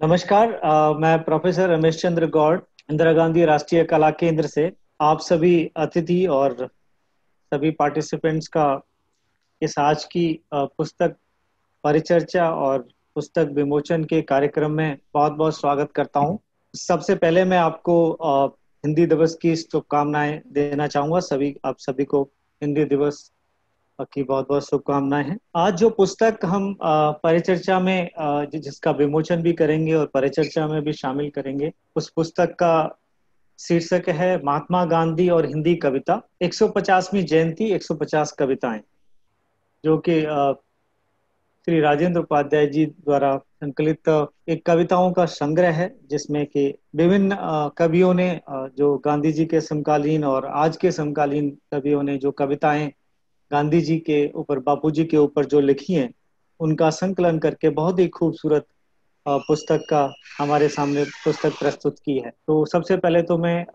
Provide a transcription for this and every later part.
नमस्कार। मैं प्रोफेसर रमेश चंद्र गौड़, इंदिरा गांधी राष्ट्रीय कला केंद्र से आप सभी अतिथि और सभी पार्टिसिपेंट्स का इस आज की पुस्तक परिचर्चा और पुस्तक विमोचन के कार्यक्रम में बहुत बहुत स्वागत करता हूं। सबसे पहले मैं आपको हिंदी दिवस की शुभकामनाएं देना चाहूंगा। आप सभी को हिंदी दिवस की बहुत बहुत शुभकामनाएं हैं। आज जो पुस्तक हम परिचर्चा में जिसका विमोचन भी करेंगे और परिचर्चा में भी शामिल करेंगे, उस पुस्तक का शीर्षक है महात्मा गांधी और हिंदी कविता, 150वीं जयंती 150 कविताएं, जो कि श्री राजेंद्र उपाध्याय जी द्वारा संकलित एक कविताओं का संग्रह है, जिसमें कि विभिन्न कवियों ने जो गांधी जी के समकालीन और आज के समकालीन कवियों ने जो कविताएं गांधी जी के ऊपर, बापूजी के ऊपर जो लिखी हैं, उनका संकलन करके बहुत ही खूबसूरत पुस्तक का हमारे सामने पुस्तक प्रस्तुत की है। तो सबसे पहले तो मैं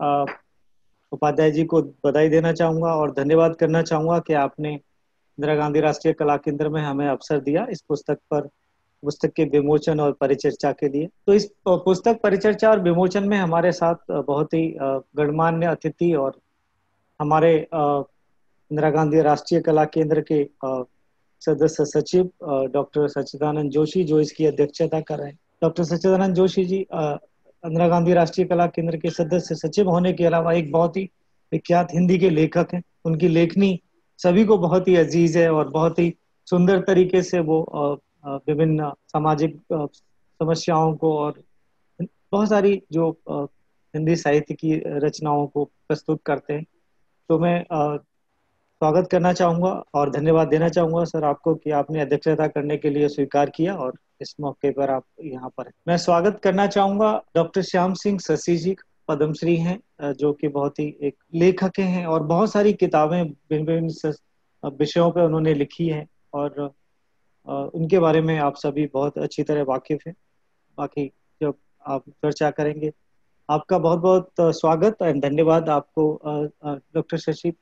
उपाध्याय जी को बधाई देना चाहूंगा और धन्यवाद करना चाहूंगा कि आपने इंदिरा गांधी राष्ट्रीय कला केंद्र में हमें अवसर दिया इस पुस्तक के विमोचन और परिचर्चा के लिए। तो इस पुस्तक परिचर्चा और विमोचन में हमारे साथ बहुत ही गणमान्य अतिथि और हमारे इंदिरा गांधी राष्ट्रीय कला केंद्र के सदस्य सचिव डॉक्टर सच्चिदानंद जोशी, जो इसकी अध्यक्षता कर रहे हैं। डॉक्टर सच्चिदानंद जोशी जी इंदिरा गांधी राष्ट्रीय कला केंद्र के सदस्य सचिव होने के अलावा एक बहुत ही विख्यात हिंदी के लेखक हैं। उनकी लेखनी सभी को बहुत ही अजीज है और बहुत ही सुंदर तरीके से वो विभिन्न सामाजिक समस्याओं को और बहुत सारी जो हिंदी साहित्य की रचनाओं को प्रस्तुत करते हैं। तो मैं स्वागत करना चाहूंगा और धन्यवाद देना चाहूंगा सर आपको कि आपने अध्यक्षता करने के लिए स्वीकार किया और इस मौके पर आप यहाँ पर हैं। मैं स्वागत करना चाहूंगा डॉक्टर श्याम सिंह शशि जी, पद्मश्री हैं, जो कि बहुत ही एक लेखक हैं और बहुत सारी किताबें भिन्न भिन्न विषयों पर उन्होंने लिखी हैं और उनके बारे में आप सभी बहुत अच्छी तरह वाकिफ हैं। बाकी जब आप चर्चा करेंगे, आपका बहुत बहुत स्वागत और धन्यवाद आपको डॉक्टर शशि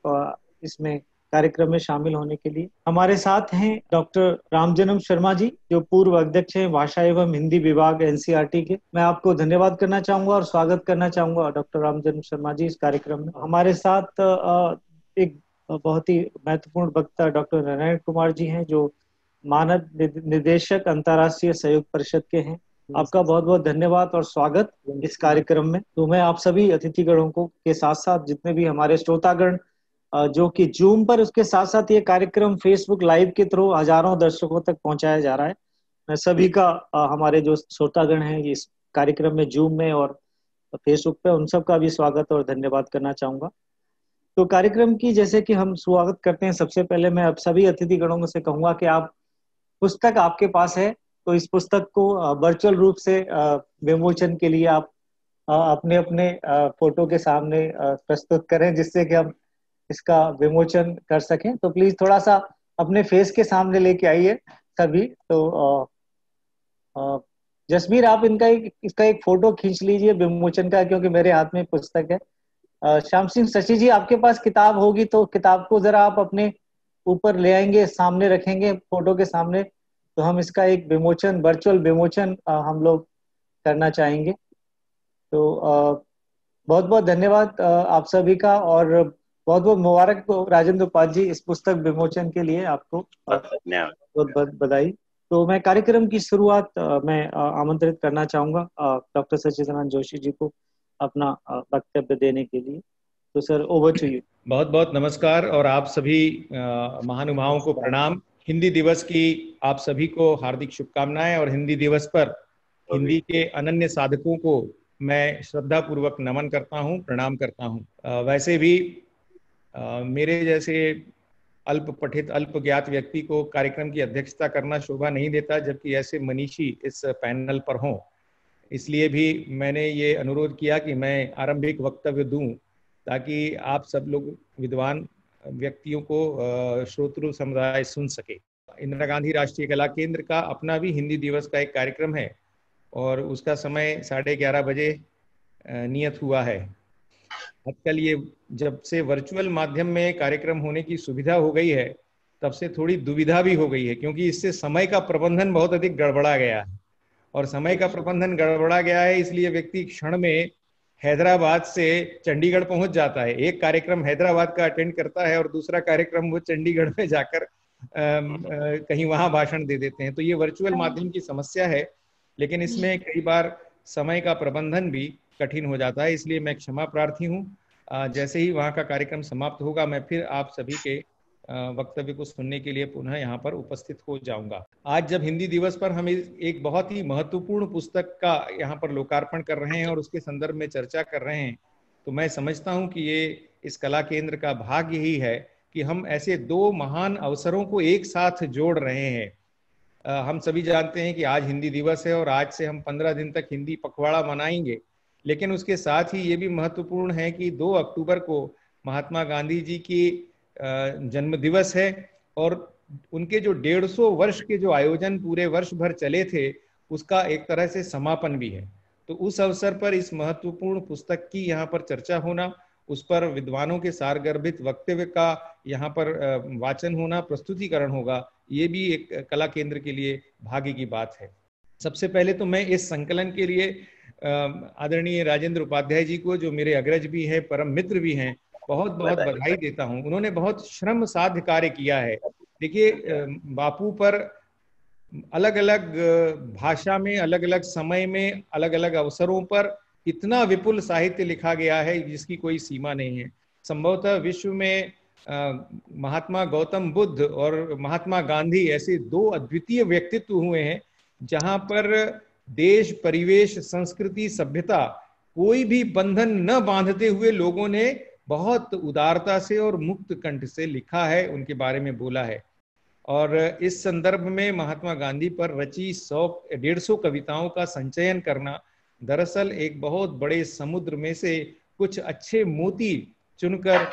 इसमें कार्यक्रम में शामिल होने के लिए। हमारे साथ हैं डॉक्टर रामजन्म शर्मा जी, जो पूर्व अध्यक्ष हैं भाषा एवं हिंदी विभाग एनसीईआरटी के। मैं आपको धन्यवाद करना चाहूंगा और स्वागत करना चाहूंगा डॉक्टर रामजन्म शर्मा जी इस कार्यक्रम में। हमारे साथ एक बहुत ही महत्वपूर्ण वक्ता डॉक्टर नारायण कुमार जी हैं, जो मानद निदेशक अंतर्राष्ट्रीय सहयोग परिषद के हैं। आपका बहुत बहुत धन्यवाद और स्वागत इस कार्यक्रम में। तो मैं आप सभी अतिथिगणों को के साथ साथ जितने भी हमारे श्रोतागण जो कि जूम पर, उसके साथ साथ ये कार्यक्रम फेसबुक लाइव के थ्रू हजारों दर्शकों तक पहुंचाया जा रहा है, मैं सभी का हमारे जो श्रोतागण हैं इस कार्यक्रम में जूम में और फेसबुक पे, उन सब का भी स्वागत और धन्यवाद करना चाहूंगा। तो कार्यक्रम की जैसे कि हम शुरुआत करते हैं, सबसे पहले मैं अब सभी अतिथिगणों से कहूंगा कि आप पुस्तक आपके पास है तो इस पुस्तक को वर्चुअल रूप से विमोचन के लिए आप अपने अपने फोटो के सामने प्रस्तुत करें, जिससे कि हम इसका विमोचन कर सकें। तो प्लीज थोड़ा सा अपने फेस के सामने लेके आइए सभी। तो जसमीर, आप इसका एक फोटो खींच लीजिए विमोचन का, क्योंकि मेरे हाथ में पुस्तक है। श्याम सिंह शशि जी, आपके पास किताब होगी तो किताब को जरा आप अपने ऊपर ले आएंगे, सामने रखेंगे फोटो के सामने, तो हम इसका एक विमोचन, वर्चुअल विमोचन हम लोग करना चाहेंगे। तो बहुत बहुत धन्यवाद आप सभी का और बहुत बहुत मुबारक को राजेंद्र उपाध्याय जी इस पुस्तक विमोचन के लिए आपको बहुत बहुत बधाई। तो मैं कार्यक्रम की शुरुआत मैं आमंत्रित करना चाहूंगा डॉक्टर सच्चिदानंद जोशी जी को अपना वक्तव्य देने के लिए। तो सर, ओवर टू यू। बहुत बहुत नमस्कार और आप सभी महानुभावों को प्रणाम। हिंदी दिवस की आप सभी को हार्दिक शुभकामनाएं और हिंदी दिवस पर हिंदी के अनन्य साधकों को मैं श्रद्धा पूर्वक नमन करता हूं, प्रणाम करता हूं। वैसे भी मेरे जैसे अल्प पठित अल्प ज्ञात व्यक्ति को कार्यक्रम की अध्यक्षता करना शोभा नहीं देता, जबकि ऐसे मनीषी इस पैनल पर हों। इसलिए भी मैंने ये अनुरोध किया कि मैं आरंभिक वक्तव्य दूं, ताकि आप सब लोग विद्वान व्यक्तियों को श्रोतृ समुदाय सुन सके। इंदिरा गांधी राष्ट्रीय कला केंद्र का अपना भी हिंदी दिवस का एक कार्यक्रम है और उसका समय 11:30 बजे नियत हुआ है। आजकल ये जब से वर्चुअल माध्यम में कार्यक्रम होने की सुविधा हो गई है, तब से थोड़ी दुविधा भी हो गई है, क्योंकि इससे समय का प्रबंधन बहुत अधिक गड़बड़ा गया है और समय का प्रबंधन गड़बड़ा गया है, इसलिए व्यक्ति क्षण में हैदराबाद से चंडीगढ़ पहुंच जाता है। एक कार्यक्रम हैदराबाद का अटेंड करता है और दूसरा कार्यक्रम वो चंडीगढ़ में जाकर कहीं वहां भाषण दे देते हैं। तो ये वर्चुअल माध्यम की समस्या है, लेकिन इसमें कई बार समय का प्रबंधन भी कठिन हो जाता है, इसलिए मैं क्षमा प्रार्थी हूँ। जैसे ही वहाँ का कार्यक्रम समाप्त होगा, मैं फिर आप सभी के वक्तव्य को सुनने के लिए पुनः यहाँ पर उपस्थित हो जाऊंगा। आज जब हिंदी दिवस पर हम एक बहुत ही महत्वपूर्ण पुस्तक का यहाँ पर लोकार्पण कर रहे हैं और उसके संदर्भ में चर्चा कर रहे हैं, तो मैं समझता हूँ कि ये इस कला केंद्र का भाग्य ही है कि हम ऐसे दो महान अवसरों को एक साथ जोड़ रहे हैं। हम सभी जानते हैं कि आज हिंदी दिवस है और आज से हम 15 दिन तक हिंदी पखवाड़ा मनाएंगे, लेकिन उसके साथ ही ये भी महत्वपूर्ण है कि 2 अक्टूबर को महात्मा गांधी जी की जन्म दिवस है और उनके जो 150 वर्ष के जो आयोजन पूरे वर्ष भर चले थे, उसका एक तरह से समापन भी है। तो उस अवसर पर इस महत्वपूर्ण पुस्तक की यहाँ पर चर्चा होना, उस पर विद्वानों के सारगर्भित वक्तव्य का यहाँ पर वाचन होना, प्रस्तुतिकरण होगा, ये भी एक कला केंद्र के लिए भाग्य की बात है। सबसे पहले तो मैं इस संकलन के लिए आदरणीय राजेंद्र उपाध्याय जी को, जो मेरे अग्रज भी हैं, परम मित्र भी हैं, बहुत बहुत बधाई देता हूं। उन्होंने बहुत श्रम साध्य कार्य किया है। देखिए, बापू पर अलग अलग भाषा में, अलग अलग समय में, अलग अलग अवसरों पर इतना विपुल साहित्य लिखा गया है जिसकी कोई सीमा नहीं है। संभवतः विश्व में महात्मा गौतम बुद्ध और महात्मा गांधी ऐसे 2 अद्वितीय व्यक्तित्व हुए हैं जहां पर देश, परिवेश, संस्कृति, सभ्यता, कोई भी बंधन न बांधते हुए लोगों ने बहुत उदारता से और मुक्त कंठ से लिखा है, उनके बारे में बोला है। और इस संदर्भ में महात्मा गांधी पर रची 100-150 कविताओं का संचयन करना दरअसल एक बहुत बड़े समुद्र में से कुछ अच्छे मोती चुनकर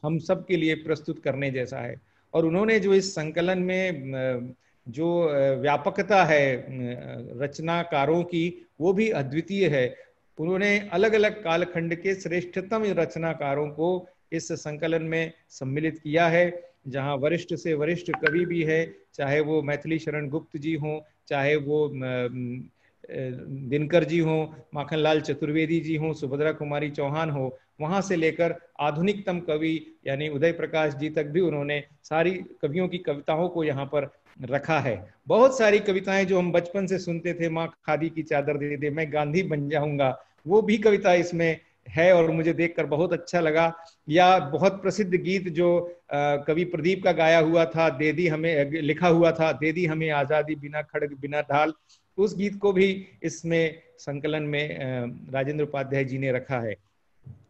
हम सब के लिए प्रस्तुत करने जैसा है। और उन्होंने जो इस संकलन में जो व्यापकता है रचनाकारों की, वो भी अद्वितीय है। उन्होंने अलग अलग कालखंड के श्रेष्ठतम रचनाकारों को इस संकलन में सम्मिलित किया है, जहां वरिष्ठ से वरिष्ठ कवि भी है, चाहे वो मैथिली शरण गुप्त जी हों, चाहे वो दिनकर जी हों, माखनलाल चतुर्वेदी जी हों, सुभद्रा कुमारी चौहान हो, वहां से लेकर आधुनिकतम कवि यानी उदय प्रकाश जी तक भी उन्होंने सारी कवियों की कविताओं को यहाँ पर रखा है। बहुत सारी कविताएं जो हम बचपन से सुनते थे, माँ खादी की चादर दे दे, मैं गांधी बन जाऊंगा, वो भी कविता इसमें है और मुझे देखकर बहुत अच्छा लगा। या बहुत प्रसिद्ध गीत जो कवि प्रदीप का गाया हुआ था, दे दी हमें, लिखा हुआ था, दे दी हमें आजादी बिना खड़ग बिना ढाल, उस गीत को भी इसमें संकलन में राजेंद्र उपाध्याय जी ने रखा है।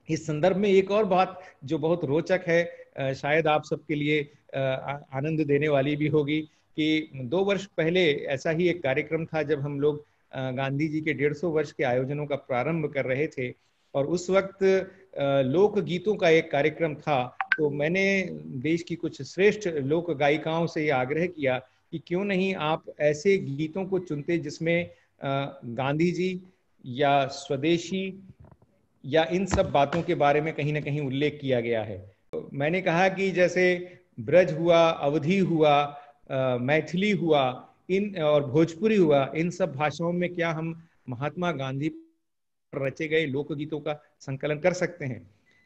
इस संदर्भ में एक और बात जो बहुत रोचक है, शायद आप सबके लिए आनंद देने वाली भी होगी, कि 2 वर्ष पहले ऐसा ही एक कार्यक्रम था जब हम लोग गांधी जी के 150 वर्ष के आयोजनों का प्रारंभ कर रहे थे, और उस वक्त लोक गीतों का एक कार्यक्रम था। तो मैंने देश की कुछ श्रेष्ठ लोक गायिकाओं से ये आग्रह किया कि क्यों नहीं आप ऐसे गीतों को चुनते जिसमें गांधी जी या स्वदेशी या इन सब बातों के बारे में कहीं ना कहीं उल्लेख किया गया है। तो मैंने कहा कि जैसे ब्रज हुआ, अवधी हुआ, मैथिली हुआ, इन और भोजपुरी हुआ, इन सब भाषाओं में क्या हम महात्मा गांधी पर रचे गए लोकगीतों का संकलन कर सकते हैं?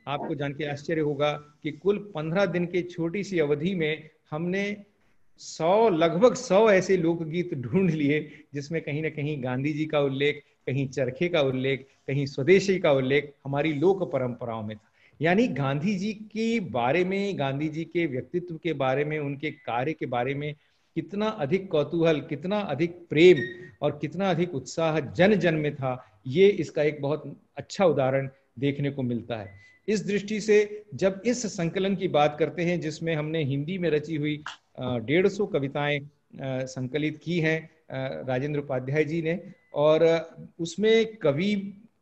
आपको जान के आश्चर्य होगा कि कुल 15 दिन की छोटी सी अवधि में हमने लगभग 100 ऐसे लोकगीत ढूंढ लिए जिसमें कहीं ना कहीं गांधी जी का उल्लेख, कहीं चरखे का उल्लेख, कहीं स्वदेशी का उल्लेख हमारी लोक परंपराओं में था। यानी गांधी जी के बारे में, गांधी जी के व्यक्तित्व के बारे में, उनके कार्य के बारे में कितना अधिक कौतूहल, कितना अधिक प्रेम और कितना अधिक उत्साह जन जन में था, ये इसका एक बहुत अच्छा उदाहरण देखने को मिलता है। इस दृष्टि से जब इस संकलन की बात करते हैं जिसमें हमने हिंदी में रची हुई 150 कविताएं संकलित की हैं राजेंद्र उपाध्याय जी ने, और उसमें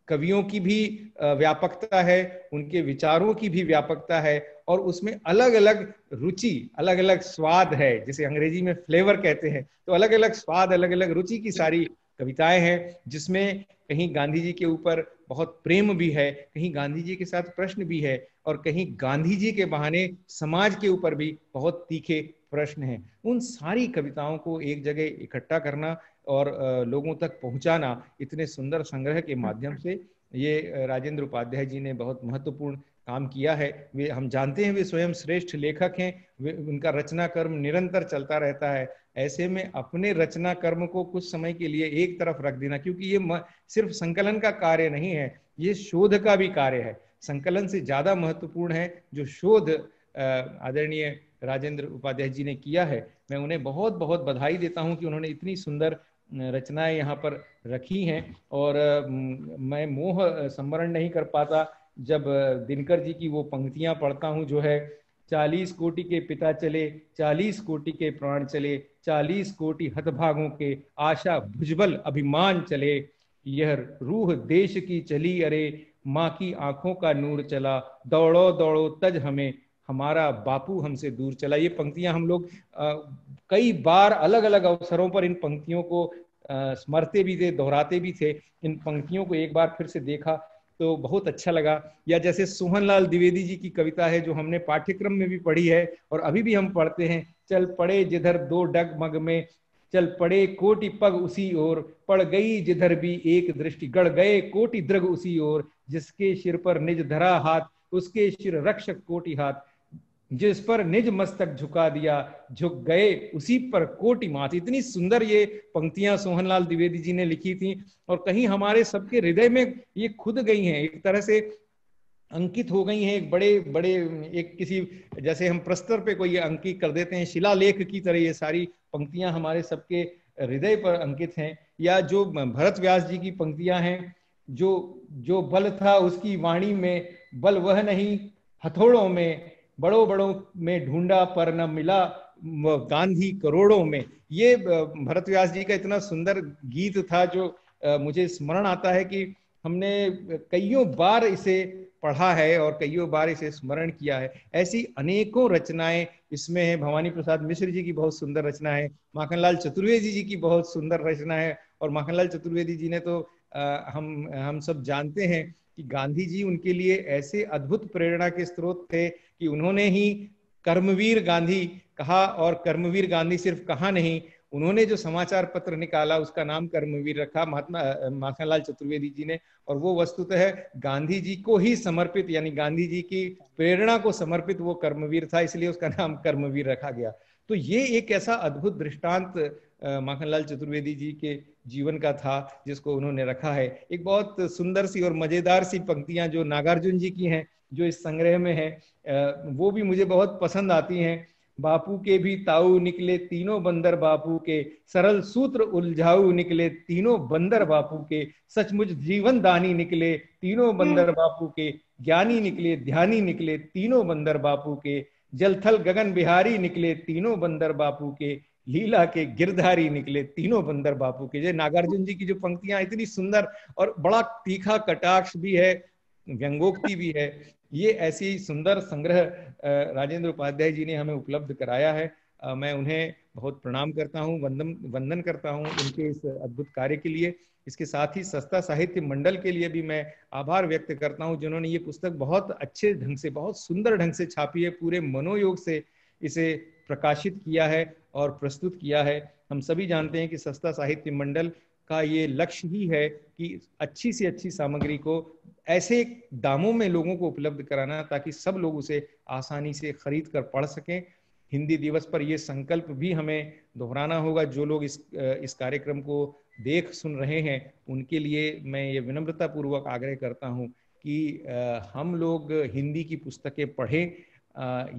कवियों की भी व्यापकता है, उनके विचारों की भी व्यापकता है, और उसमें अलग अलग रुचि, अलग अलग स्वाद है, जिसे अंग्रेजी में फ्लेवर कहते हैं। तो अलग अलग स्वाद, अलग अलग रुचि की सारी कविताएं हैं, जिसमें कहीं गांधी जी के ऊपर बहुत प्रेम भी है, कहीं गांधी जी के साथ प्रश्न भी है, और कहीं गांधी जी के बहाने समाज के ऊपर भी बहुत तीखे प्रश्न हैं। उन सारी कविताओं को एक जगह इकट्ठा करना और लोगों तक पहुंचाना इतने सुंदर संग्रह के माध्यम से, ये राजेंद्र उपाध्याय जी ने बहुत महत्वपूर्ण काम किया है। वे, हम जानते हैं, वे स्वयं श्रेष्ठ लेखक हैं, वे, उनका रचना कर्म निरंतर चलता रहता है। ऐसे में अपने रचना कर्म को कुछ समय के लिए एक तरफ रख देना, क्योंकि ये सिर्फ संकलन का कार्य नहीं है, ये शोध का भी कार्य है। संकलन से ज्यादा महत्वपूर्ण है जो शोध आदरणीय राजेंद्र उपाध्याय जी ने किया है। मैं उन्हें बहुत बहुत बधाई देता हूं कि उन्होंने इतनी सुंदर रचनाएं यहाँ पर रखी हैं। और मैं मोह संवरण नहीं कर पाता जब दिनकर जी की वो पंक्तियां पढ़ता हूं जो है, 40 कोटि के पिता चले, 40 कोटि के प्राण चले, 40 कोटि हतभागों के आशा भुजबल अभिमान चले, यह रूह देश की चली अरे, माँ की आंखों का नूर चला, दौड़ो दौड़ो तज हमें, हमारा बापू हमसे दूर चला। ये पंक्तियां हम लोग कई बार अलग अलग अवसरों पर इन पंक्तियों को स्मरते भी थे, दोहराते भी थे। इन पंक्तियों को एक बार फिर से देखा तो बहुत अच्छा लगा। या जैसे सोहनलाल द्विवेदी जी की कविता है जो हमने पाठ्यक्रम में भी पढ़ी है और अभी भी हम पढ़ते हैं, चल पड़े जिधर दो डगमग में, चल पड़े कोटि पग उसी ओर, पड़ गई जिधर भी एक दृष्टि, गड़ गए कोटि दृग उसी ओर, जिसके सिर पर निज धरा हाथ, उसके सिर रक्षक कोटि हाथ, जिस पर निज मस्तक झुका दिया, झुक गए उसी पर कोटि मात। इतनी सुंदर ये पंक्तियां सोहनलाल द्विवेदी जी ने लिखी थी और कहीं हमारे सबके हृदय में ये खुद गई हैं, एक तरह से अंकित हो गई हैं। एक बड़े बड़े एक किसी, जैसे हम प्रस्तर पे कोई अंकित कर देते हैं, शिलालेख की तरह ये सारी पंक्तियां हमारे सबके हृदय पर अंकित हैं। या जो भरत व्यास जी की पंक्तियां हैं, जो जो बल था उसकी वाणी में, बल वह नहीं हथौड़ों में, बड़ों बड़ों में ढूंढा पर न मिला, गांधी करोड़ों में। ये भरत व्यास जी का इतना सुंदर गीत था जो मुझे स्मरण आता है कि हमने कईयों बार इसे पढ़ा है और कईयों बार इसे स्मरण किया है। ऐसी अनेकों रचनाएं इसमें है। भवानी प्रसाद मिश्र जी की बहुत सुंदर रचना है, माखनलाल चतुर्वेदी जी की बहुत सुंदर रचना है। और माखनलाल चतुर्वेदी जी ने तो हम सब जानते हैं कि गांधी जी उनके लिए ऐसे अद्भुत प्रेरणा के स्रोत थे कि उन्होंने ही कर्मवीर गांधी कहा। और कर्मवीर गांधी सिर्फ कहा नहीं, उन्होंने जो समाचार पत्र निकाला उसका नाम कर्मवीर रखा महात्मा माखनलाल चतुर्वेदी जी ने। और वो वस्तुतः गांधी जी को ही समर्पित, यानी गांधी जी की प्रेरणा को समर्पित वो कर्मवीर था, इसलिए उसका नाम कर्मवीर रखा गया। तो ये एक ऐसा अद्भुत दृष्टांत माखनलाल चतुर्वेदी जी के जीवन का था जिसको उन्होंने रखा है। एक बहुत सुंदर सी और मजेदार सी पंक्तियां जो नागार्जुन जी की हैं, जो इस संग्रह में है, वो भी मुझे बहुत पसंद आती हैं। बापू के भी ताऊ निकले तीनों बंदर बापू के, सरल सूत्र उलझाऊ निकले तीनों बंदर बापू के, सचमुच जीवन दानी निकले तीनों बंदर बापू के, ज्ञानी निकले ध्यानी निकले तीनों बंदर बापू के, जल थल गगन बिहारी निकले तीनों बंदर बापू के, लीला के गिरधारी निकले तीनों बंदर बापू के। जय नागार्जुन जी की जो पंक्तियां इतनी सुंदर और बड़ा तीखा कटाक्ष भी है, व्यंगोक्ति भी है। ये ऐसी सुंदर संग्रह राजेंद्र उपाध्याय जी ने हमें उपलब्ध कराया है। मैं उन्हें बहुत प्रणाम करता हूँ, वंदन करता हूँ उनके इस अद्भुत कार्य के लिए। इसके साथ ही सस्ता साहित्य मंडल के लिए भी मैं आभार व्यक्त करता हूँ, जिन्होंने ये पुस्तक बहुत अच्छे ढंग से, बहुत सुंदर ढंग से छापी है, पूरे मनोयोग से इसे प्रकाशित किया है और प्रस्तुत किया है। हम सभी जानते हैं कि सस्ता साहित्य मंडल का ये लक्ष्य ही है कि अच्छी से अच्छी सामग्री को ऐसे दामों में लोगों को उपलब्ध कराना ताकि सब लोग उसे आसानी से खरीद कर पढ़ सकें। हिंदी दिवस पर यह संकल्प भी हमें दोहराना होगा। जो लोग इस कार्यक्रम को देख सुन रहे हैं उनके लिए मैं ये विनम्रता पूर्वक आग्रह करता हूं कि हम लोग हिंदी की पुस्तकें पढ़ें।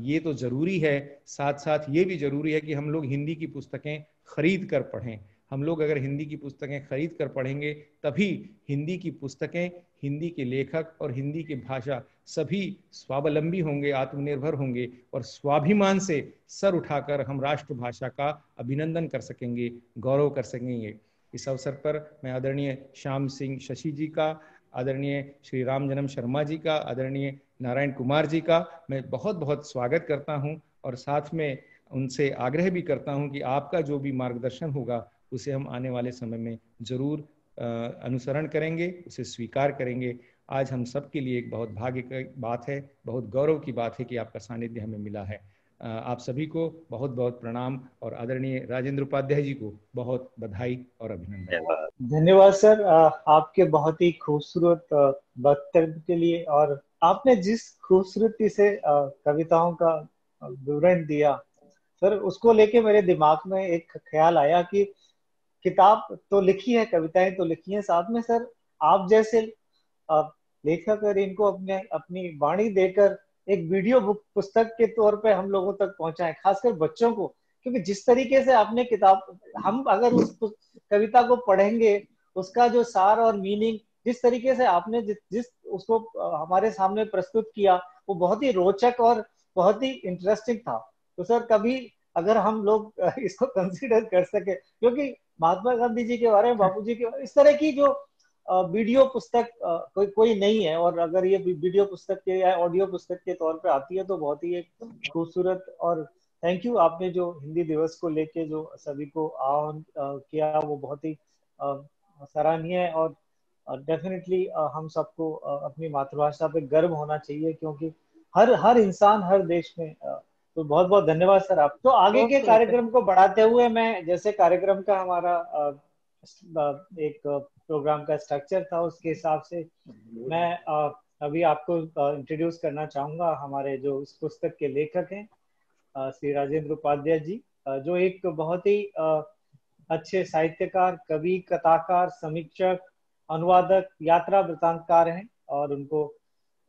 ये तो जरूरी है, साथ साथ ये भी जरूरी है कि हम लोग हिंदी की पुस्तकें खरीद कर पढ़ें। हम लोग अगर हिंदी की पुस्तकें खरीद कर पढ़ेंगे तभी हिंदी की पुस्तकें, हिंदी के लेखक और हिंदी की भाषा सभी स्वावलंबी होंगे, आत्मनिर्भर होंगे और स्वाभिमान से सर उठाकर हम राष्ट्रभाषा का अभिनंदन कर सकेंगे, गौरव कर सकेंगे। इस अवसर पर मैं आदरणीय श्याम सिंह शशि जी का, आदरणीय श्री राम जन्म शर्मा जी का, आदरणीय नारायण कुमार जी का मैं बहुत बहुत स्वागत करता हूं और साथ में उनसे आग्रह भी करता हूं कि आपका जो भी मार्गदर्शन होगा उसे हम आने वाले समय में जरूर अनुसरण करेंगे, उसे स्वीकार करेंगे। आज हम सब के लिए एक बहुत भाग्य की बात है, बहुत गौरव की बात है कि आपका सानिध्य हमें मिला है। आप सभी को बहुत बहुत प्रणाम और आदरणीय राजेंद्र उपाध्याय जी को बहुत बधाई और अभिनंदन। धन्यवाद सर, आपके बहुत ही खूबसूरत वक्तव्य के लिए, और आपने जिस खूबसूरती से कविताओं का विवरण दिया सर, उसको लेके मेरे दिमाग में एक ख्याल आया कि किताब तो लिखी है, कविताएं तो लिखी हैं, साथ में सर आप जैसे लेखक और इनको अपने अपनी वाणी देकर एक वीडियो बुक पुस्तक के तौर पे हम लोगों तक पहुंचाएं, खासकर बच्चों को। क्योंकि जिस तरीके से आपने किताब, हम अगर उस कविता को पढ़ेंगे, उसका जो सार और मीनिंग जिस तरीके से आपने जिस उसको हमारे सामने प्रस्तुत किया, वो बहुत ही रोचक और बहुत ही इंटरेस्टिंग था। तो सर कभी अगर हम लोग इसको कंसीडर कर सके, क्योंकि महात्मा गांधी जी के बारे में, बापू जी के बारे में, इस तरह की जो वीडियो पुस्तक कोई कोई नहीं है, और अगर ये वीडियो पुस्तक के या ऑडियो पुस्तक के तौर पे आती है तो बहुत ही एक खूबसूरत। और थैंक यू, आपने जो हिंदी दिवस को लेके जो सभी को आह्वान किया, वो बहुत ही सराहनीय है। और डेफिनेटली हम सबको अपनी मातृभाषा पे गर्व होना चाहिए, क्योंकि हर हर इंसान हर देश में तो बहुत बहुत धन्यवाद सर आप। तो आगे के कार्यक्रम को बढ़ाते हुए, मैं जैसे कार्यक्रम का हमारा एक प्रोग्राम का स्ट्रक्चर था, उसके हिसाब से मैं अभी आपको इंट्रोड्यूस करना चाहूंगा हमारे जो इस पुस्तक के लेखक हैं, श्री राजेंद्र उपाध्याय जी, जो एक बहुत ही अच्छे साहित्यकार, कवि, कथाकार, समीक्षक, अनुवादक, यात्रा वृतांतकार हैं। और उनको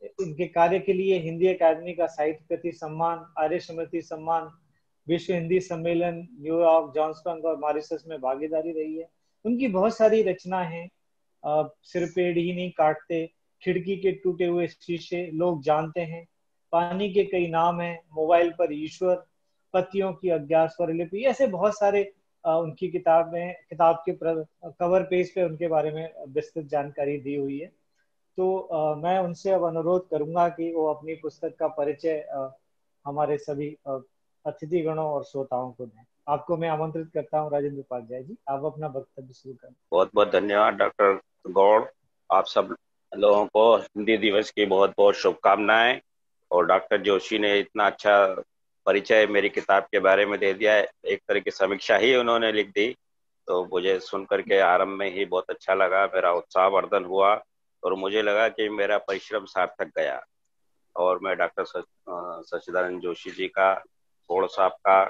इनके कार्य के लिए हिंदी अकादमी का साहित्य कृति सम्मान, आर्य स्मृति सम्मान, विश्व हिंदी सम्मेलन, न्यूयॉर्क, जॉन्सबर्ग और मॉरिशस में भागीदारी रही है। उनकी बहुत सारी रचना है, सिर पेड़ ही नहीं काटते, खिड़की के टूटे हुए शीशे, लोग जानते हैं, पानी के कई नाम हैं, मोबाइल पर ईश्वर, पत्तियों की अज्ञात स्वरलिपि, ऐसे बहुत सारे उनकी किताबें, किताब के कवर पेज पे उनके बारे में विस्तृत जानकारी दी हुई है। तो मैं उनसे अब अनुरोध करूंगा कि वो अपनी पुस्तक का परिचय हमारे सभी अतिथि गणों और श्रोताओं को दें। आपको मैं आमंत्रित करता हूँ राजेंद्र उपाध्याय जी, आप अपना वक्तव्य शुरू करें। बहुत बहुत धन्यवाद डॉक्टर गौड़। आप सब लोगों को हिंदी दिवस की बहुत बहुत शुभकामनाएं। और डॉक्टर जोशी ने इतना अच्छा परिचय मेरी किताब के बारे में दे दिया है, एक तरह की समीक्षा ही उन्होंने लिख दी, तो मुझे सुन करके आरंभ में ही बहुत अच्छा लगा, मेरा उत्साह वर्धन हुआ और मुझे लगा कि मेरा परिश्रम सार्थक गया। और मैं डॉक्टर सच्चिदानंद जोशी जी का, गौड़ साहब का,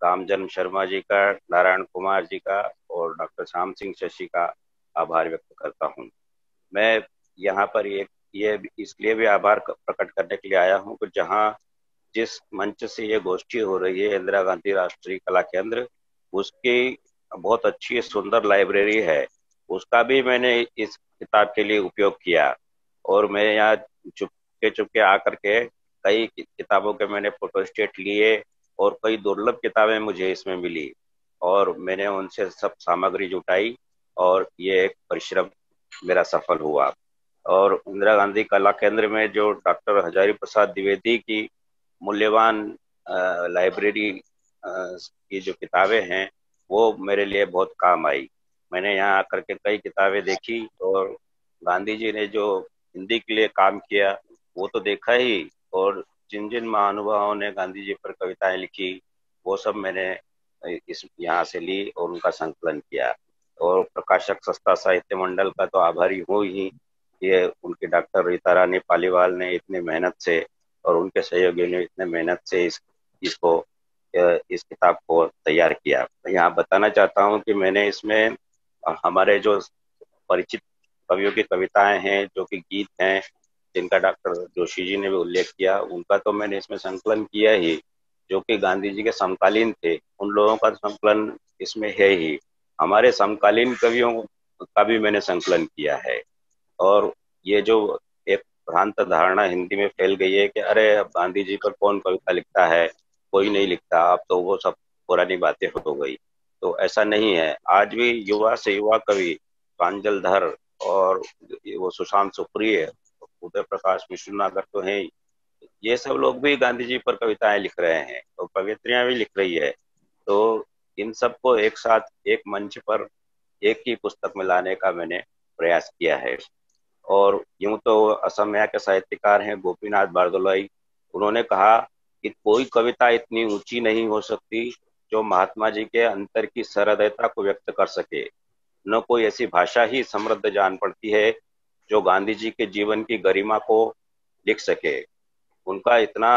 रामजन्म शर्मा जी का, नारायण कुमार जी का और डॉक्टर श्याम सिंह शशि का आभार व्यक्त करता हूँ। मैं यहाँ पर ये इसलिए भी आभार प्रकट करने के लिए आया हूँ कि जहाँ जिस मंच से ये गोष्ठी हो रही है, इंदिरा गांधी राष्ट्रीय कला केंद्र, उसकी बहुत अच्छी सुंदर लाइब्रेरी है, उसका भी मैंने इस किताब के लिए उपयोग किया। और मैं यहाँ चुपके चुपके आकर के कई किताबों के मैंने फोटोस्टेट लिए और कई दुर्लभ किताबें मुझे इसमें मिली और मैंने उनसे सब सामग्री जुटाई और ये एक परिश्रम मेरा सफल हुआ। और इंदिरा गांधी कला केंद्र में जो डॉक्टर हजारी प्रसाद द्विवेदी की मूल्यवान लाइब्रेरी की जो किताबें हैं वो मेरे लिए बहुत काम आई। मैंने यहाँ आकर के कई किताबें देखी और गांधी जी ने जो हिंदी के लिए काम किया वो तो देखा ही, और जिन जिन महानुभावों ने गांधी जी पर कविताएं लिखी वो सब मैंने इस यहाँ से ली और उनका संकलन किया। और प्रकाशक संस्था साहित्य मंडल का तो आभारी हूँ ही, ये उनकी डॉक्टर रीता रानी पालीवाल ने इतनी मेहनत से और उनके सहयोगियों ने इतने मेहनत से इस किताब को तैयार किया। यहाँ बताना चाहता हूँ कि मैंने इसमें हमारे जो परिचित कवियों की कविताएं हैं, जो कि गीत हैं जिनका डॉक्टर जोशी जी ने भी उल्लेख किया, उनका तो मैंने इसमें संकलन किया ही। जो कि गांधी जी के समकालीन थे उन लोगों का संकलन इसमें है ही। हमारे समकालीन कवियों का भी मैंने संकलन किया है। और ये जो एक भ्रांत धारणा हिंदी में फैल गई है कि अरे अब गांधी जी पर कौन कविता लिखता है, कोई नहीं लिखता, अब तो वो सब पुरानी बातें हो गई, तो ऐसा नहीं है। आज भी युवा से युवा कवि प्रांजल धर और वो सुशांत सुप्रिय, उदय प्रकाश मिश्र नागर तो है, ये सब लोग भी गांधी जी पर कविताएं लिख रहे हैं और कवियत्रियां भी लिख रही है। तो इन सबको एक साथ एक मंच पर एक ही पुस्तक में लाने का मैंने प्रयास किया है। और यूं तो असमिया के साहित्यकार हैं गोपीनाथ बारदोलाई, उन्होंने कहा कि कोई कविता इतनी ऊंची नहीं हो सकती जो महात्मा जी के अंतर की सहृदयता को व्यक्त कर सके। न कोई ऐसी भाषा ही समृद्ध जान पड़ती है जो गांधी जी के जीवन की गरिमा को लिख सके। उनका इतना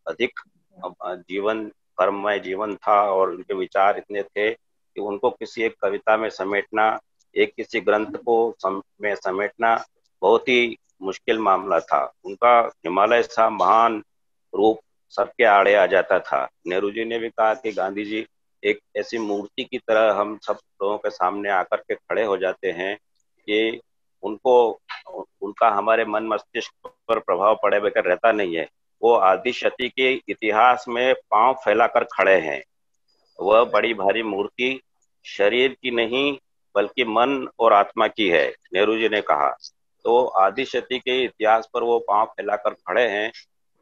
अधिक जीवन, कर्ममय जीवन था और उनके विचार इतने थे कि उनको किसी एक कविता में समेटना, एक किसी ग्रंथ को में समेटना बहुत ही मुश्किल मामला था। उनका हिमालय सा महान रूप सबके आड़े आ जाता था। नेहरू जी ने भी कहा कि गांधी जी एक ऐसी मूर्ति की तरह हम सब लोगों के सामने आकर के खड़े हो जाते हैं कि उनको उनका हमारे मन मस्तिष्क पर प्रभाव पड़े बगैर रहता नहीं है। वो आदि शती के इतिहास में पांव फैलाकर खड़े हैं। वह बड़ी भारी मूर्ति शरीर की नहीं बल्कि मन और आत्मा की है, नेहरू जी ने कहा। तो आदि शती के इतिहास पर वो पांव फैलाकर खड़े हैं।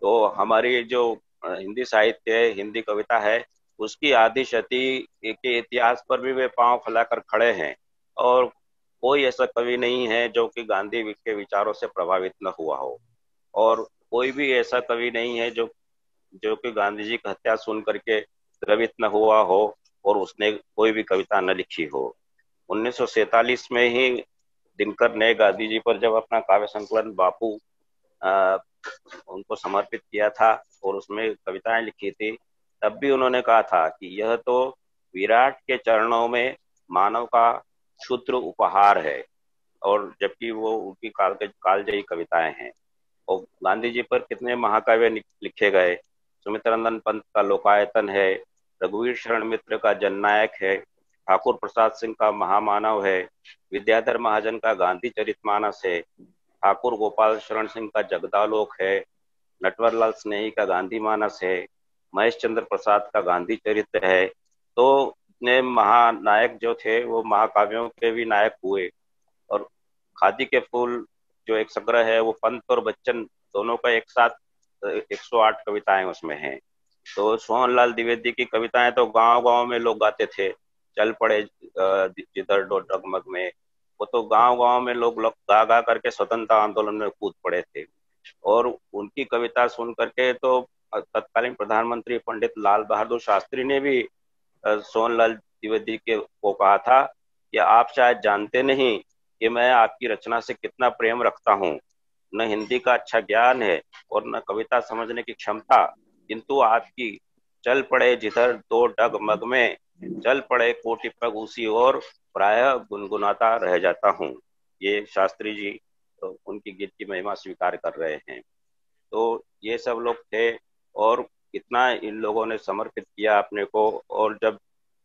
तो हमारी जो हिंदी साहित्य है, हिंदी कविता है, उसकी आदि शती के इतिहास पर भी वे पांव फैलाकर खड़े हैं। और कोई ऐसा कवि नहीं है जो कि गांधी के विचारों से प्रभावित न हुआ हो, और कोई भी ऐसा कवि नहीं है जो जो कि गांधी जी की हत्या सुन करके द्रवित न हुआ हो और उसने कोई भी कविता न लिखी हो। 1947 में ही दिनकर ने गांधी जी पर जब अपना काव्य संकलन बापू उनको समर्पित किया था और उसमें कविताएं लिखी थी, तब भी उन्होंने कहा था कि यह तो विराट के चरणों में मानव का क्षुद्र उपहार है, और जबकि वो उनकी कालजयी कविताएं हैं। और गांधी जी पर कितने महाकाव्य लिखे गए। सुमित्रानंद पंत का लोकायतन है, रघुवीर शरण मित्र का जननायक है, ठाकुर प्रसाद सिंह का महामानव है, विद्याधर महाजन का गांधी चरितमानस है, ठाकुर गोपाल शरण सिंह का जगदालोक है, नटवरलाल स्नेही का गांधी मानस है, महेश चंद्र प्रसाद का गांधी चरित्र है। तो इतने महानायक जो थे वो महाकाव्यों के भी नायक हुए। और खादी के फूल जो एक संग्रह है, वो पंत और बच्चन दोनों का एक साथ 108 कविताएं उसमें हैं। तो सोहनलाल द्विवेदी की कविताएं तो गांव गांव में लोग गाते थे। चल पड़े जिधर डगमग में, वो तो गांव गांव में लोग गा गा करके स्वतंत्रता आंदोलन में कूद पड़े थे। और उनकी कविता सुन करके तो तत्कालीन प्रधानमंत्री पंडित लाल बहादुर शास्त्री ने भी सोहनलाल द्विवेदी को कहा था कि आप शायद जानते नहीं कि मैं आपकी रचना से कितना प्रेम रखता हूँ। न हिंदी का अच्छा ज्ञान है और न कविता समझने की क्षमता, किंतु आपकी चल पड़े जिधर दो डगमग में, चल पड़े कोटि पग उसी और, प्रायः गुनगुनाता रह जाता हूँ। ये शास्त्री जी तो उनकी गीत की महिमा स्वीकार कर रहे हैं। तो ये सब लोग थे और इतना इन लोगों ने समर्पित किया अपने को। और जब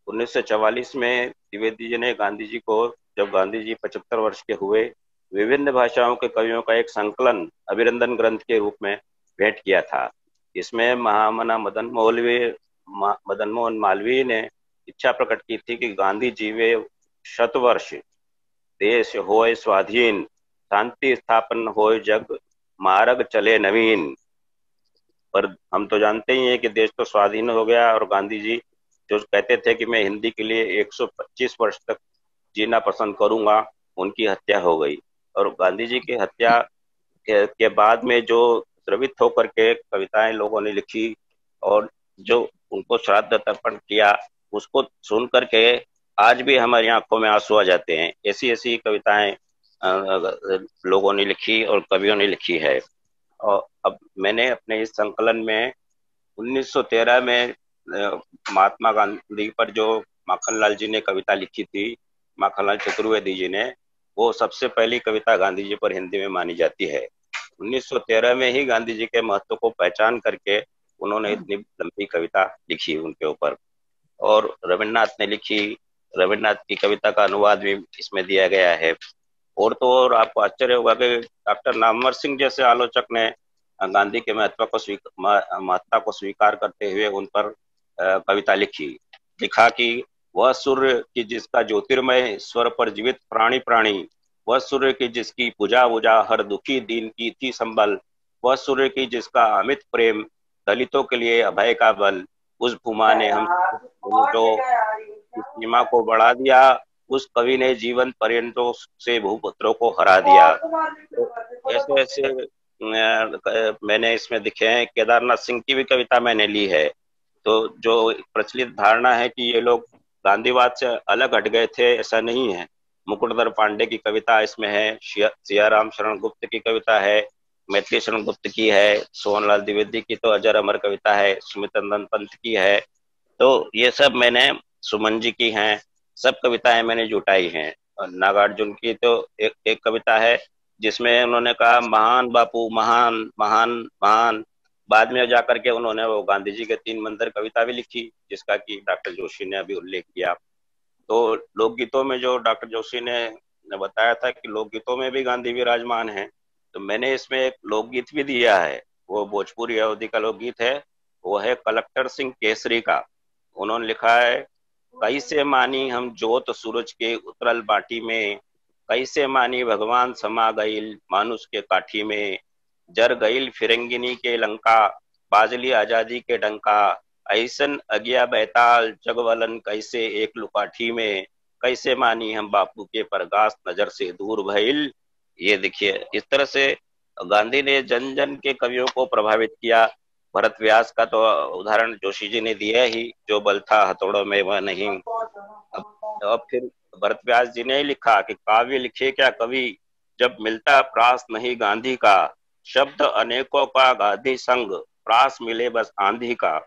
1944 में द्विवेदी जी ने गांधी जी को, जब गांधी जी 75 वर्ष के हुए, विभिन्न भाषाओं के कवियों का एक संकलन अभिनंदन ग्रंथ के रूप में भेंट किया था। इसमें महामना मदन मोहन मालवीय ने इच्छा प्रकट की थी कि गांधी जीवे शतवर्ष, देश होए स्वाधीन, शांति स्थापन होए जग, मार्ग चले नवीन। पर हम तो जानते ही हैं कि देश तो स्वाधीन हो गया, और गांधी जी जो कहते थे कि मैं हिंदी के लिए 125 वर्ष तक जीना पसंद करूंगा, उनकी हत्या हो गई। और गांधी जी की हत्या के बाद में जो द्रवित होकर के कविताएं लोगों ने लिखी और जो उनको श्राद्ध तर्पण किया, उसको सुन करके आज भी हमारी आंखों में आंसू आ जाते हैं। ऐसी ऐसी कविताएं लोगों ने लिखी और कवियों ने लिखी है। और अब मैंने अपने इस संकलन में 1913 में महात्मा गांधी पर जो माखनलाल जी ने कविता लिखी थी, माखनलाल चतुर्वेदी जी ने, वो सबसे पहली कविता गांधी जी पर हिंदी में मानी जाती है। 1913 में ही गांधी जी के महत्व को पहचान करके उन्होंने इतनी लंबी कविता लिखी उनके ऊपर। और रविन्द्रनाथ ने लिखी, रविन्द्रनाथ की कविता का अनुवाद भी इसमें दिया गया है। और तो और आपको आश्चर्य होगा कि डॉक्टर नामवर सिंह जैसे आलोचक ने गांधी के महत्ता को स्वीकार करते हुए उन पर कविता लिखा कि वह सूर्य की जिसका ज्योतिर्मय स्वर पर जीवित प्राणी प्राणी, वह सूर्य की जिसकी पूजा बुझा हर दुखी दीन की थी संबल, वह सूर्य की जिसका अमित प्रेम दलितों के लिए अभय का बल, उस भूमा ने हम जो सीमा को बढ़ा दिया, उस कवि ने जीवन पर्यंतों से भूपुत्रों को हरा दिया। तो ऐसे ऐसे मैंने इसमें दिखे हैं। केदारनाथ सिंह की भी कविता मैंने ली है। तो जो प्रचलित धारणा है कि ये लोग गांधीवाद से अलग हट गए थे, ऐसा नहीं है। मुकुटधर पांडे की कविता इसमें है, सियाराम शरण गुप्त की कविता है, मैथिली शरण गुप्त की है, सोहनलाल द्विवेदी की तो अजर अमर कविता है, सुमित नंदन पंत की है। तो ये सब मैंने, सुमन जी की हैं, सब कविताएं मैंने जुटाई हैं। और नागार्जुन की तो एक कविता है जिसमें उन्होंने कहा महान बापू, महान महान महान। बाद में जाकर के उन्होंने वो गांधी जी के 3 मंदिर कविता भी लिखी, जिसका कि डॉक्टर जोशी ने अभी उल्लेख किया। तो लोकगीतों में जो डॉक्टर जोशी ने बताया था कि लोकगीतों में भी गांधी विराजमान है, तो मैंने इसमें एक लोकगीत भी दिया है। वो भोजपुरी अवधि का लोकगीत है। वो है कलेक्टर सिंह केसरी का। उन्होंने लिखा है, कैसे मानी हम जोत सूरज के उतरल बाटी में, कैसे मानी भगवान समा गईल मानुष के काठी में, जर गईल फिरंगिनी के लंका, बाजली आजादी के डंका, ऐसन अगिया बैताल जगवलन कैसे एक लुकाठी में, कैसे मानी हम बापू के परगास नजर से दूर भइल। ये देखिए, इस तरह से गांधी ने जन जन के कवियों को प्रभावित किया। भरत व्यास का तो उदाहरण जोशी जी ने दिया ही, जो बल था हथौड़ों में वह नहीं। अब फिर भरत व्यास जी ने लिखा कि काव्य लिखे क्या कवि, जब मिलता प्रास नहीं गांधी का, शब्द अनेकों का गांधी संग, प्रास मिले बस आंधी का।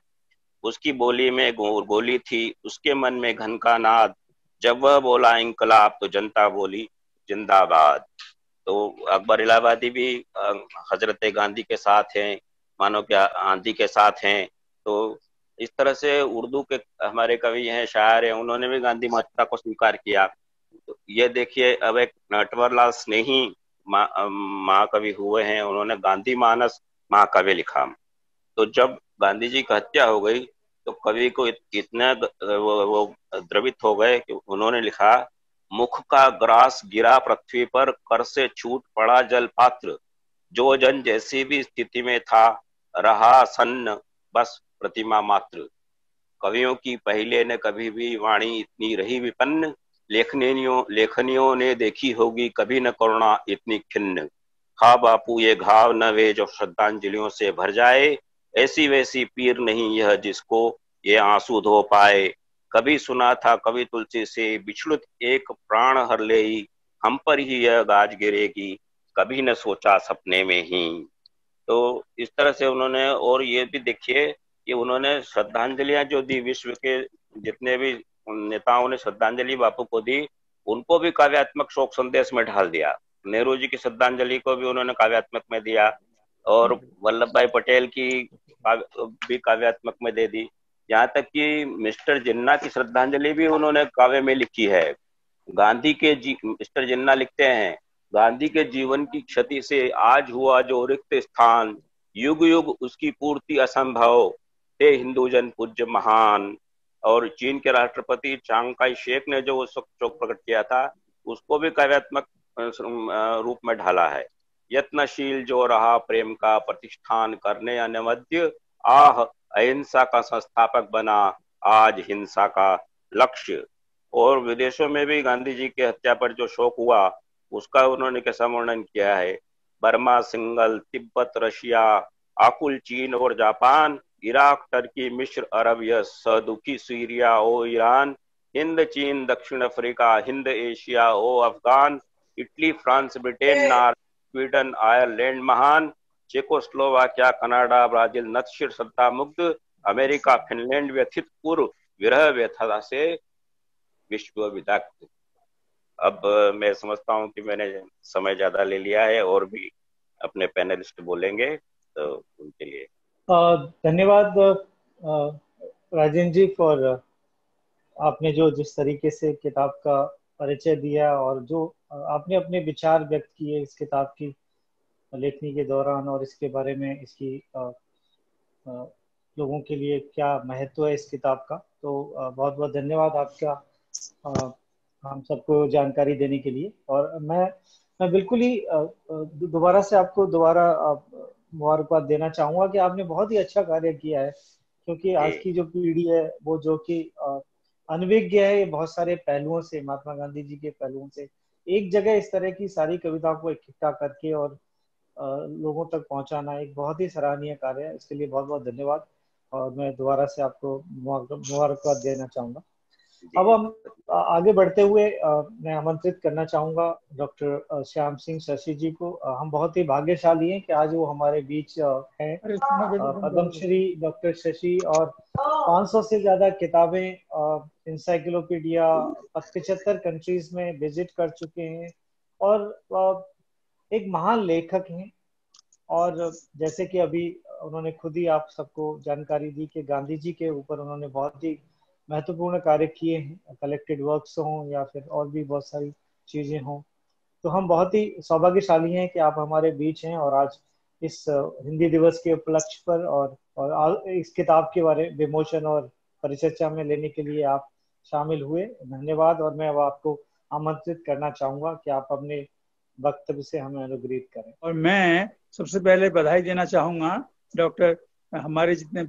उसकी बोली में गोली थी, उसके मन में घन का नाद, जब वह बोला इंकलाब तो जनता बोली जिंदाबाद। तो अकबर इलाहाबादी भी हजरत गांधी के साथ हैं, मानो क्या आंधी के साथ हैं। तो इस तरह से उर्दू के हमारे कवि हैं, शायर हैं, उन्होंने भी गांधी महत्ता को स्वीकार किया। तो ये देखिए, अब एक नटवरलाल स्नेही महाकवि हुए हैं, उन्होंने गांधी मानस महाकाव्य लिखा। तो जब गांधी जी की हत्या हो गई तो कवि को इतना वो द्रवित हो गए कि उन्होंने लिखा, मुख का ग्रास गिरा पृथ्वी पर, कर से छूट पड़ा जल पात्र, जो जन जैसी भी स्थिति में था, रहा सन्न बस प्रतिमा मात्र। कवियों की पहले ने कभी भी वाणी इतनी रही विपन्न, लेखनियों ने देखी होगी कभी न करुणा इतनी खिन्न। खा बापू ये घाव न वे जो श्रद्धांजलियों से भर जाए, ऐसी वैसी पीर नहीं यह जिसको ये आंसू धो पाए। कभी सुना था कवि तुलसी से बिछड़ुत एक प्राण हर ले, हम पर ही यह गाज गिरेगी कभी न सोचा सपने में ही। तो इस तरह से उन्होंने, और ये भी देखिए कि उन्होंने श्रद्धांजलियां जो दी, विश्व के जितने भी नेताओं ने श्रद्धांजलि बापू को दी, उनको भी काव्यात्मक शोक संदेश में ढाल दिया। नेहरू जी की श्रद्धांजलि को भी उन्होंने काव्यात्मक में दिया, और वल्लभ भाई पटेल की भी काव्यात्मक में दे दी। यहाँ तक कि मिस्टर जिन्ना की श्रद्धांजलि भी उन्होंने काव्य में लिखी है। गांधी के मिस्टर जिन्ना लिखते हैं, गांधी के जीवन की क्षति से आज हुआ जो रिक्त स्थान, युग युग उसकी पूर्ति असंभव, हे हिंदू जन पूज्य महान। और चीन के राष्ट्रपति चांग काई शेक ने जो उस वक्त शोक प्रकट किया था, उसको भी काव्यात्मक रूप में ढाला है। यत्नशील जो रहा प्रेम का प्रतिष्ठान करने अनवद्य, आह अहिंसा का संस्थापक बना आज हिंसा का लक्ष्य। और विदेशों में भी गांधी जी की हत्या पर जो शोक हुआ, उसका उन्होंने कैसा वर्णन किया है। बर्मा, सिंगल, तिब्बत, रशिया, आकुल चीन और जापान, इराक, टर्की, मिस्र, अरब, यह सदुखी सीरिया ओ ईरान, हिंद, चीन, दक्षिण अफ्रीका, हिंद एशिया ओ अफगान, Italy, France, Britain, Norway, Sweden, Ireland महान, चेकोस्लोवाकिया, कनाडा, ब्राजील, नतशिर श्रद्धा मुग्ध, अमेरिका, फिनलैंड व्यथित पूर्व विरह व्यथा से विश्व विदग्ध। अब मैं समझता हूँ कि मैंने समय ज्यादा ले लिया है, और भी अपने पैनलिस्ट बोलेंगे, तो उनके लिए धन्यवाद राजेंद्र जी फॉर आपने जो जिस तरीके से किताब का परिचय दिया, और जो आपने अपने विचार व्यक्त किए इस किताब की लेखनी के दौरान, और इसके बारे में इसकी लोगों के लिए क्या महत्व है इस किताब का। तो बहुत बहुत धन्यवाद आपका हम सबको जानकारी देने के लिए। और मैं बिल्कुल ही दोबारा से आपको मुबारकबाद देना चाहूँगा कि आपने बहुत ही अच्छा कार्य किया है, क्योंकि आज की जो पीढ़ी है वो जो कि अनभिज्ञ है बहुत सारे पहलुओं से, महात्मा गांधी जी के पहलुओं से, एक जगह इस तरह की सारी कविताओं को इकट्ठा करके और लोगों तक पहुंचाना एक बहुत ही सराहनीय कार्य है। इसके लिए बहुत बहुत धन्यवाद और मैं दोबारा से आपको मुबारकबाद देना चाहूँगा। अब हम आगे बढ़ते हुए मैं आमंत्रित करना चाहूँगा डॉक्टर श्याम सिंह शशि जी को। हम बहुत ही भाग्यशाली हैं कि आज वो हमारे बीच हैं। पद्मश्री डॉक्टर शशि और 500 से ज़्यादा किताबें, इंसाइक्लोपीडिया, 75 कंट्रीज में विजिट कर चुके हैं और एक महान लेखक हैं। और जैसे कि अभी उन्होंने खुद ही आप सबको जानकारी दी कि गांधी जी के ऊपर उन्होंने बहुत ही महत्वपूर्ण कार्य किए हैं, कलेक्टेड वर्क्स हों या फिर और भी बहुत सारी चीजें हों। तो हम बहुत ही सौभाग्यशाली हैं कि आप हमारे बीच हैं और आज इस हिंदी दिवस के उपलक्ष्य पर और इस किताब के बारे विमोचन और परिचर्चा में लेने के लिए आप शामिल हुए। धन्यवाद। और मैं अब आपको आमंत्रित करना चाहूंगा कि आप अपने वक्तव्य से हमें अनुग्रहित करें। और मैं सबसे पहले बधाई देना चाहूंगा डॉक्टर, हमारे जितने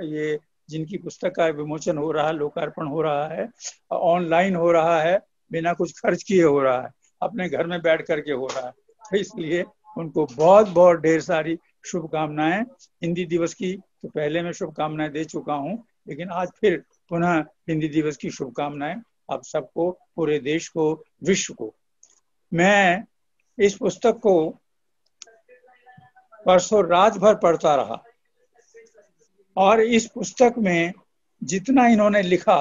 ये जिनकी पुस्तक का विमोचन हो रहा है, लोकार्पण हो रहा है, ऑनलाइन हो रहा है, बिना कुछ खर्च किए हो रहा है, अपने घर में बैठ करके हो रहा है। तो इसलिए उनको बहुत बहुत ढेर सारी शुभकामनाएं। हिंदी दिवस की तो पहले मैं शुभकामनाएं दे चुका हूं, लेकिन आज फिर पुनः हिंदी दिवस की शुभकामनाएं आप सबको, पूरे देश को, विश्व को। मैं इस पुस्तक को परसों रात भर पढ़ता रहा और इस पुस्तक में जितना इन्होंने लिखा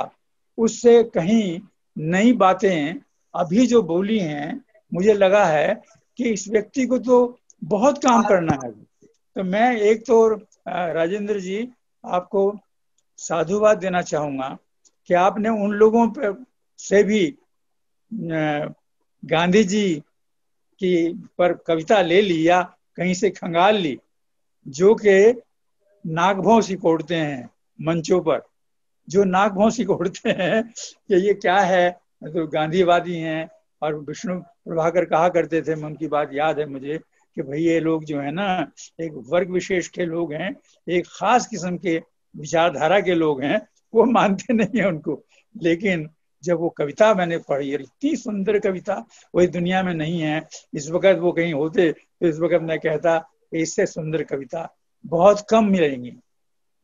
उससे कहीं नई बातें अभी जो बोली हैं, मुझे लगा है कि इस व्यक्ति को तो बहुत काम करना है। तो मैं एक तो राजेंद्र जी आपको साधुवाद देना चाहूंगा कि आपने उन लोगों पर से भी गांधी जी की पर कविता ले ली या कहीं से खंगाल ली, जो कि नाक भौं सिकोड़ते हैं मंचों पर, जो नाक भौं सिकोड़ते हैं कि ये क्या है, तो गांधीवादी हैं। और विष्णु प्रभाकर कहा करते थे, मन की बात याद है मुझे, कि भाई ये लोग जो है ना एक वर्ग विशेष के लोग हैं, एक खास किस्म के विचारधारा के लोग हैं, वो मानते नहीं है उनको। लेकिन जब वो कविता मैंने पढ़ी, इतनी सुंदर कविता वही दुनिया में नहीं है। इस वक्त वो कहीं होते तो इस वक्त मैं कहता इससे सुंदर कविता बहुत कम मिलेंगी।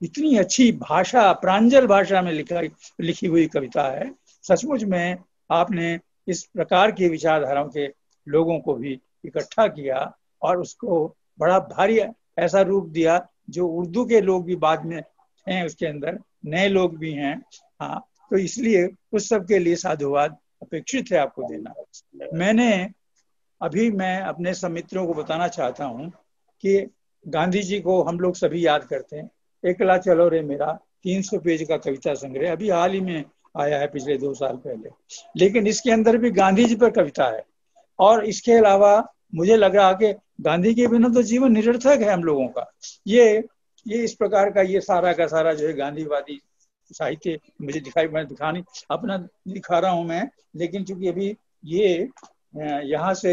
इतनी अच्छी भाषा, प्रांजल भाषा में लिखी हुई कविता है। सचमुच में आपने इस प्रकार की विचारधाराओं के लोगों को भी इकट्ठा किया और उसको बड़ा भारी ऐसा रूप दिया, जो उर्दू के लोग भी बाद में हैं, उसके अंदर नए लोग भी हैं। हाँ, तो इसलिए उस सब के लिए साधुवाद अपेक्षित है आपको देना। मैं अपने सब मित्रों को बताना चाहता हूँ कि गांधी जी को हम लोग सभी याद करते हैं। एकला चलो रे मेरा 300 पेज का कविता संग्रह अभी हाल ही में आया है, पिछले 2 साल पहले, लेकिन इसके अंदर भी गांधी जी पर कविता है। और इसके अलावा मुझे लग रहा कि गांधी के बिना तो जीवन निरर्थक है हम लोगों का। ये इस प्रकार का ये सारा का सारा जो है गांधीवादी साहित्य मुझे दिखा रहा हूं मैं, लेकिन चूंकि अभी ये यहाँ से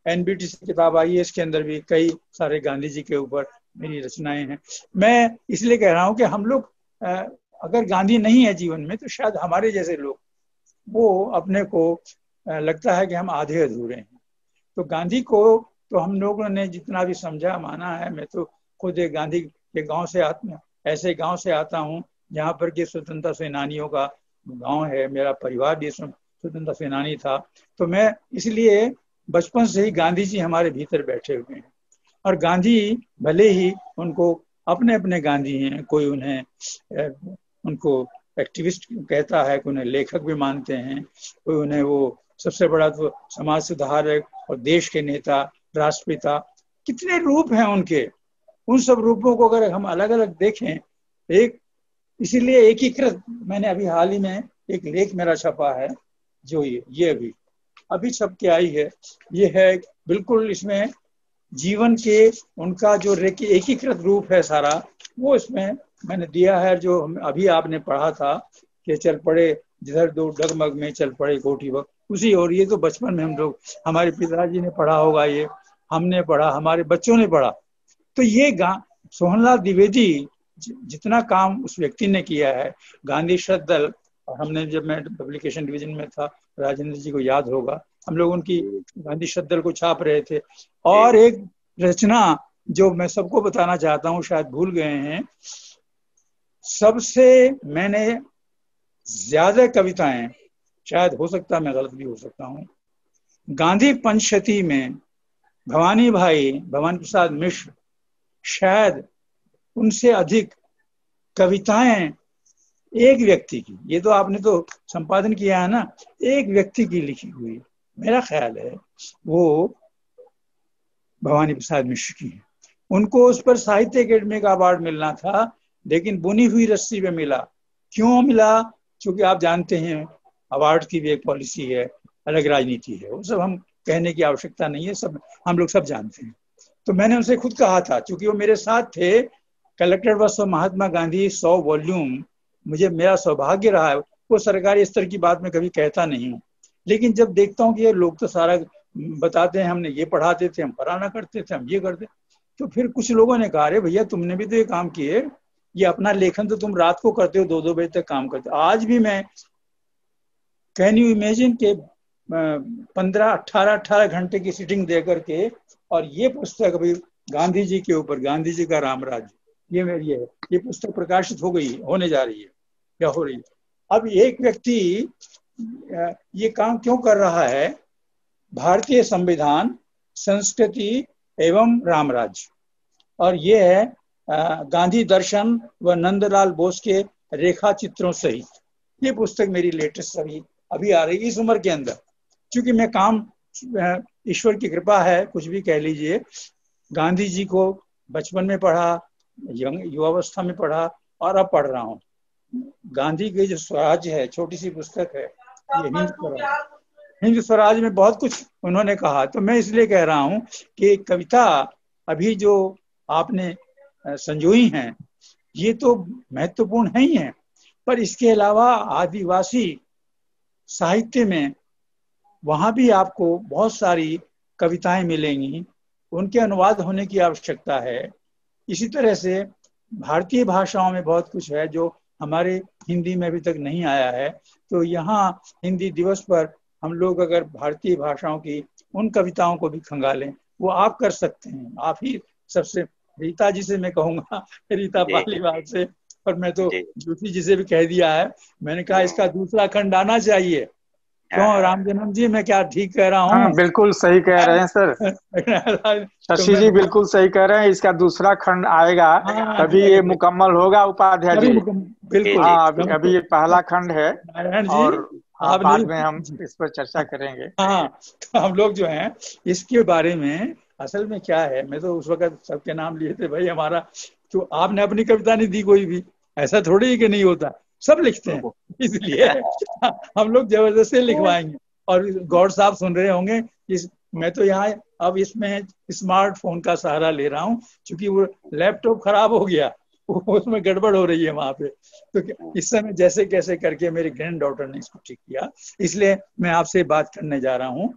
एनबीटी से किताब आई है, इसके अंदर भी कई सारे गांधी जी के ऊपर मेरी रचनाएं हैं। मैं इसलिए कह रहा हूँ कि हम लोग अगर गांधी नहीं है जीवन में, तो शायद हमारे जैसे लोग, वो अपने को लगता है कि हम आधे अधूरे हैं। तो गांधी को तो हम लोगों ने जितना भी समझा माना है। मैं तो खुद एक गांधी के गांव से ऐसे गांव से आता हूं जहां पर के स्वतंत्रता सेनानियों का गांव है। मेरा परिवार भी स्वतंत्रता सेनानी था। तो मैं इसलिए बचपन से ही गांधी जी हमारे भीतर बैठे हुए हैं। और गांधी भले ही उनको अपने अपने गांधी हैं, कोई उनको एक्टिविस्ट कहता है, कोई उन्हें लेखक भी मानते हैं, कोई उन्हें वो सबसे बड़ा तो समाज सुधारक और देश के नेता, राष्ट्रपिता, कितने रूप हैं उनके। उन सब रूपों को अगर हम अलग अलग देखें, इसीलिए एकीकृत, मैंने अभी हाल ही में एक लेख मेरा छपा है, जो ये अभी छप के आई है। ये है बिल्कुल, इसमें जीवन के उनका जो एकीकृत रूप है सारा, वो इसमें मैंने दिया है। जो अभी आपने पढ़ा था कि चल पड़े जिधर दो डगमग में चल पड़े कोठी वक्त, उसी। और ये तो बचपन में हम लोग, हमारे पिताजी ने पढ़ा होगा, ये हमने पढ़ा, हमारे बच्चों ने पढ़ा। तो ये सोहनलाल द्विवेदी जितना काम उस व्यक्ति ने किया है, गांधी श्रद्धल, और हमने जब मैं पब्लिकेशन डिवीजन में था, राजेंद्र जी को याद होगा, हम लोग उनकी गांधी श्रद्धल को छाप रहे थे। और एक रचना जो मैं सबको बताना चाहता हूँ, शायद भूल गए हैं, सबसे मैंने ज्यादा कविताएं, शायद हो सकता है मैं गलत भी हो सकता हूँ, गांधी पंचशती में भवानी प्रसाद मिश्र, शायद उनसे अधिक कविताएं एक व्यक्ति की, ये तो आपने तो संपादन किया है ना, एक व्यक्ति की लिखी हुई मेरा ख्याल है वो भवानी प्रसाद मिश्र की है। उनको उस पर साहित्य अकेडमी का अवार्ड मिलना था, लेकिन बुनी हुई रस्सी पे मिला। क्यों मिला? क्योंकि आप जानते हैं अवार्ड की भी एक पॉलिसी है, अलग राजनीति है, वो सब हम कहने की आवश्यकता नहीं है, सब हम लोग सब जानते हैं। तो मैंने उनसे खुद कहा था, क्योंकि वो मेरे साथ थे, collected works of Mahatma Gandhi 100 volume मुझे मेरा सौभाग्य रहा है। वो सरकारी स्तर की बात मैं कभी कहता नहीं हूँ, लेकिन जब देखता हूँ कि ये लोग तो सारा बताते हैं, हमने ये पढ़ाते थे, हम फलाना करते थे, हम ये करते, तो फिर कुछ लोगों ने कहा, अरे भैया तुमने भी तो ये काम किए, ये अपना लेखन तो तुम रात को करते हो, 2-2 बजे तक काम करते हो। आज भी मैं, कैन यू इमेजिन के 15-18 घंटे की सिटिंग दे करके, और ये पुस्तक अभी गांधी जी के ऊपर, गांधी जी का रामराज्य, ये मेरी है, ये पुस्तक प्रकाशित हो गई, होने जा रही है या हो रही है। अब एक व्यक्ति ये काम क्यों कर रहा है? भारतीय संविधान, संस्कृति एवं रामराज्य, और ये है गांधी दर्शन व नंदलाल बोस के रेखा चित्रों सहित। ये पुस्तक मेरी लेटेस्ट अभी आ रही इस उम्र के अंदर, क्योंकि मैं काम, ईश्वर की कृपा है, कुछ भी कह लीजिए, गांधी जी को बचपन में पढ़ा, युवावस्था में पढ़ा, और अब पढ़ रहा हूँ। गांधी के जो स्वराज है, छोटी सी पुस्तक है, ये हिंद स्वराज में बहुत कुछ उन्होंने कहा। तो मैं इसलिए कह रहा हूँ कि कविता अभी जो आपने संजोई हैं, ये तो महत्वपूर्ण है ही है, पर इसके अलावा आदिवासी साहित्य में वहां भी आपको बहुत सारी कविताएं मिलेंगी, उनके अनुवाद होने की आवश्यकता है। इसी तरह से भारतीय भाषाओं में बहुत कुछ है जो हमारे हिंदी में अभी तक नहीं आया है। तो यहाँ हिंदी दिवस पर हम लोग अगर भारतीय भाषाओं की उन कविताओं को भी खंगालें, वो आप कर सकते हैं। आप ही सबसे, रीता जी से मैं कहूँगा, रीता पालीवाल से, और मैं तो ज्योति जी से भी कह दिया है, मैंने कहा इसका दूसरा खंड आना चाहिए। क्यों राम जन्म जी, मैं क्या ठीक कह रहा हूँ? हाँ, बिल्कुल सही कह रहे हैं सर। शशि जी बिल्कुल सही कह रहे हैं, इसका दूसरा खंड आएगा, तभी ये मुकम्मल होगा उपाध्याय जी। बिल्कुल। हाँ, अभी ये पहला खंड है, नारायण जी, और बाद में हम इस पर चर्चा करेंगे। हाँ, तो हम लोग जो हैं इसके बारे में, असल में क्या है, मैं तो उस वक्त सबके नाम लिए थे भाई हमारा, तो आपने अपनी कविता नहीं दी कोई भी, ऐसा थोड़ी ही कि नहीं होता, सब लिखते हैं, इसलिए हम लोग जबरदस्ती लिखवाएंगे। और गौड़ साहब सुन रहे होंगे, मैं तो यहाँ अब इसमें स्मार्टफोन का सहारा ले रहा हूँ, क्योंकि वो लैपटॉप खराब हो गया, उसमें गड़बड़ हो रही है वहां पे। तो इस समय जैसे कैसे करके मेरी ग्रैंड डॉटर ने इसको ठीक किया, इसलिए मैं आपसे बात कहने जा रहा हूँ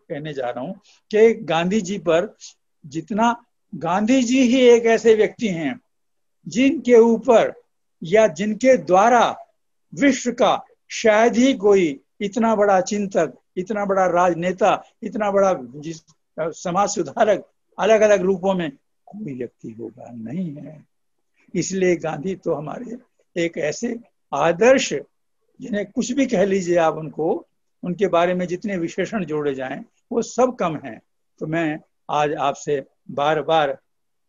कि गांधी जी पर जितना, गांधी जी ही एक ऐसे व्यक्ति हैं जिनके ऊपर या जिनके द्वारा विश्व का शायद ही कोई इतना बड़ा चिंतक, इतना बड़ा राजनेता, इतना बड़ा समाज सुधारक अलग अलग रूपों में कोई व्यक्ति होगा नहीं है। इसलिए गांधी तो हमारे एक ऐसे आदर्श, जिन्हें कुछ भी कह लीजिए आप उनको, उनके बारे में जितने विशेषण जोड़े जाएं वो सब कम हैं। तो मैं आज आपसे बार बार,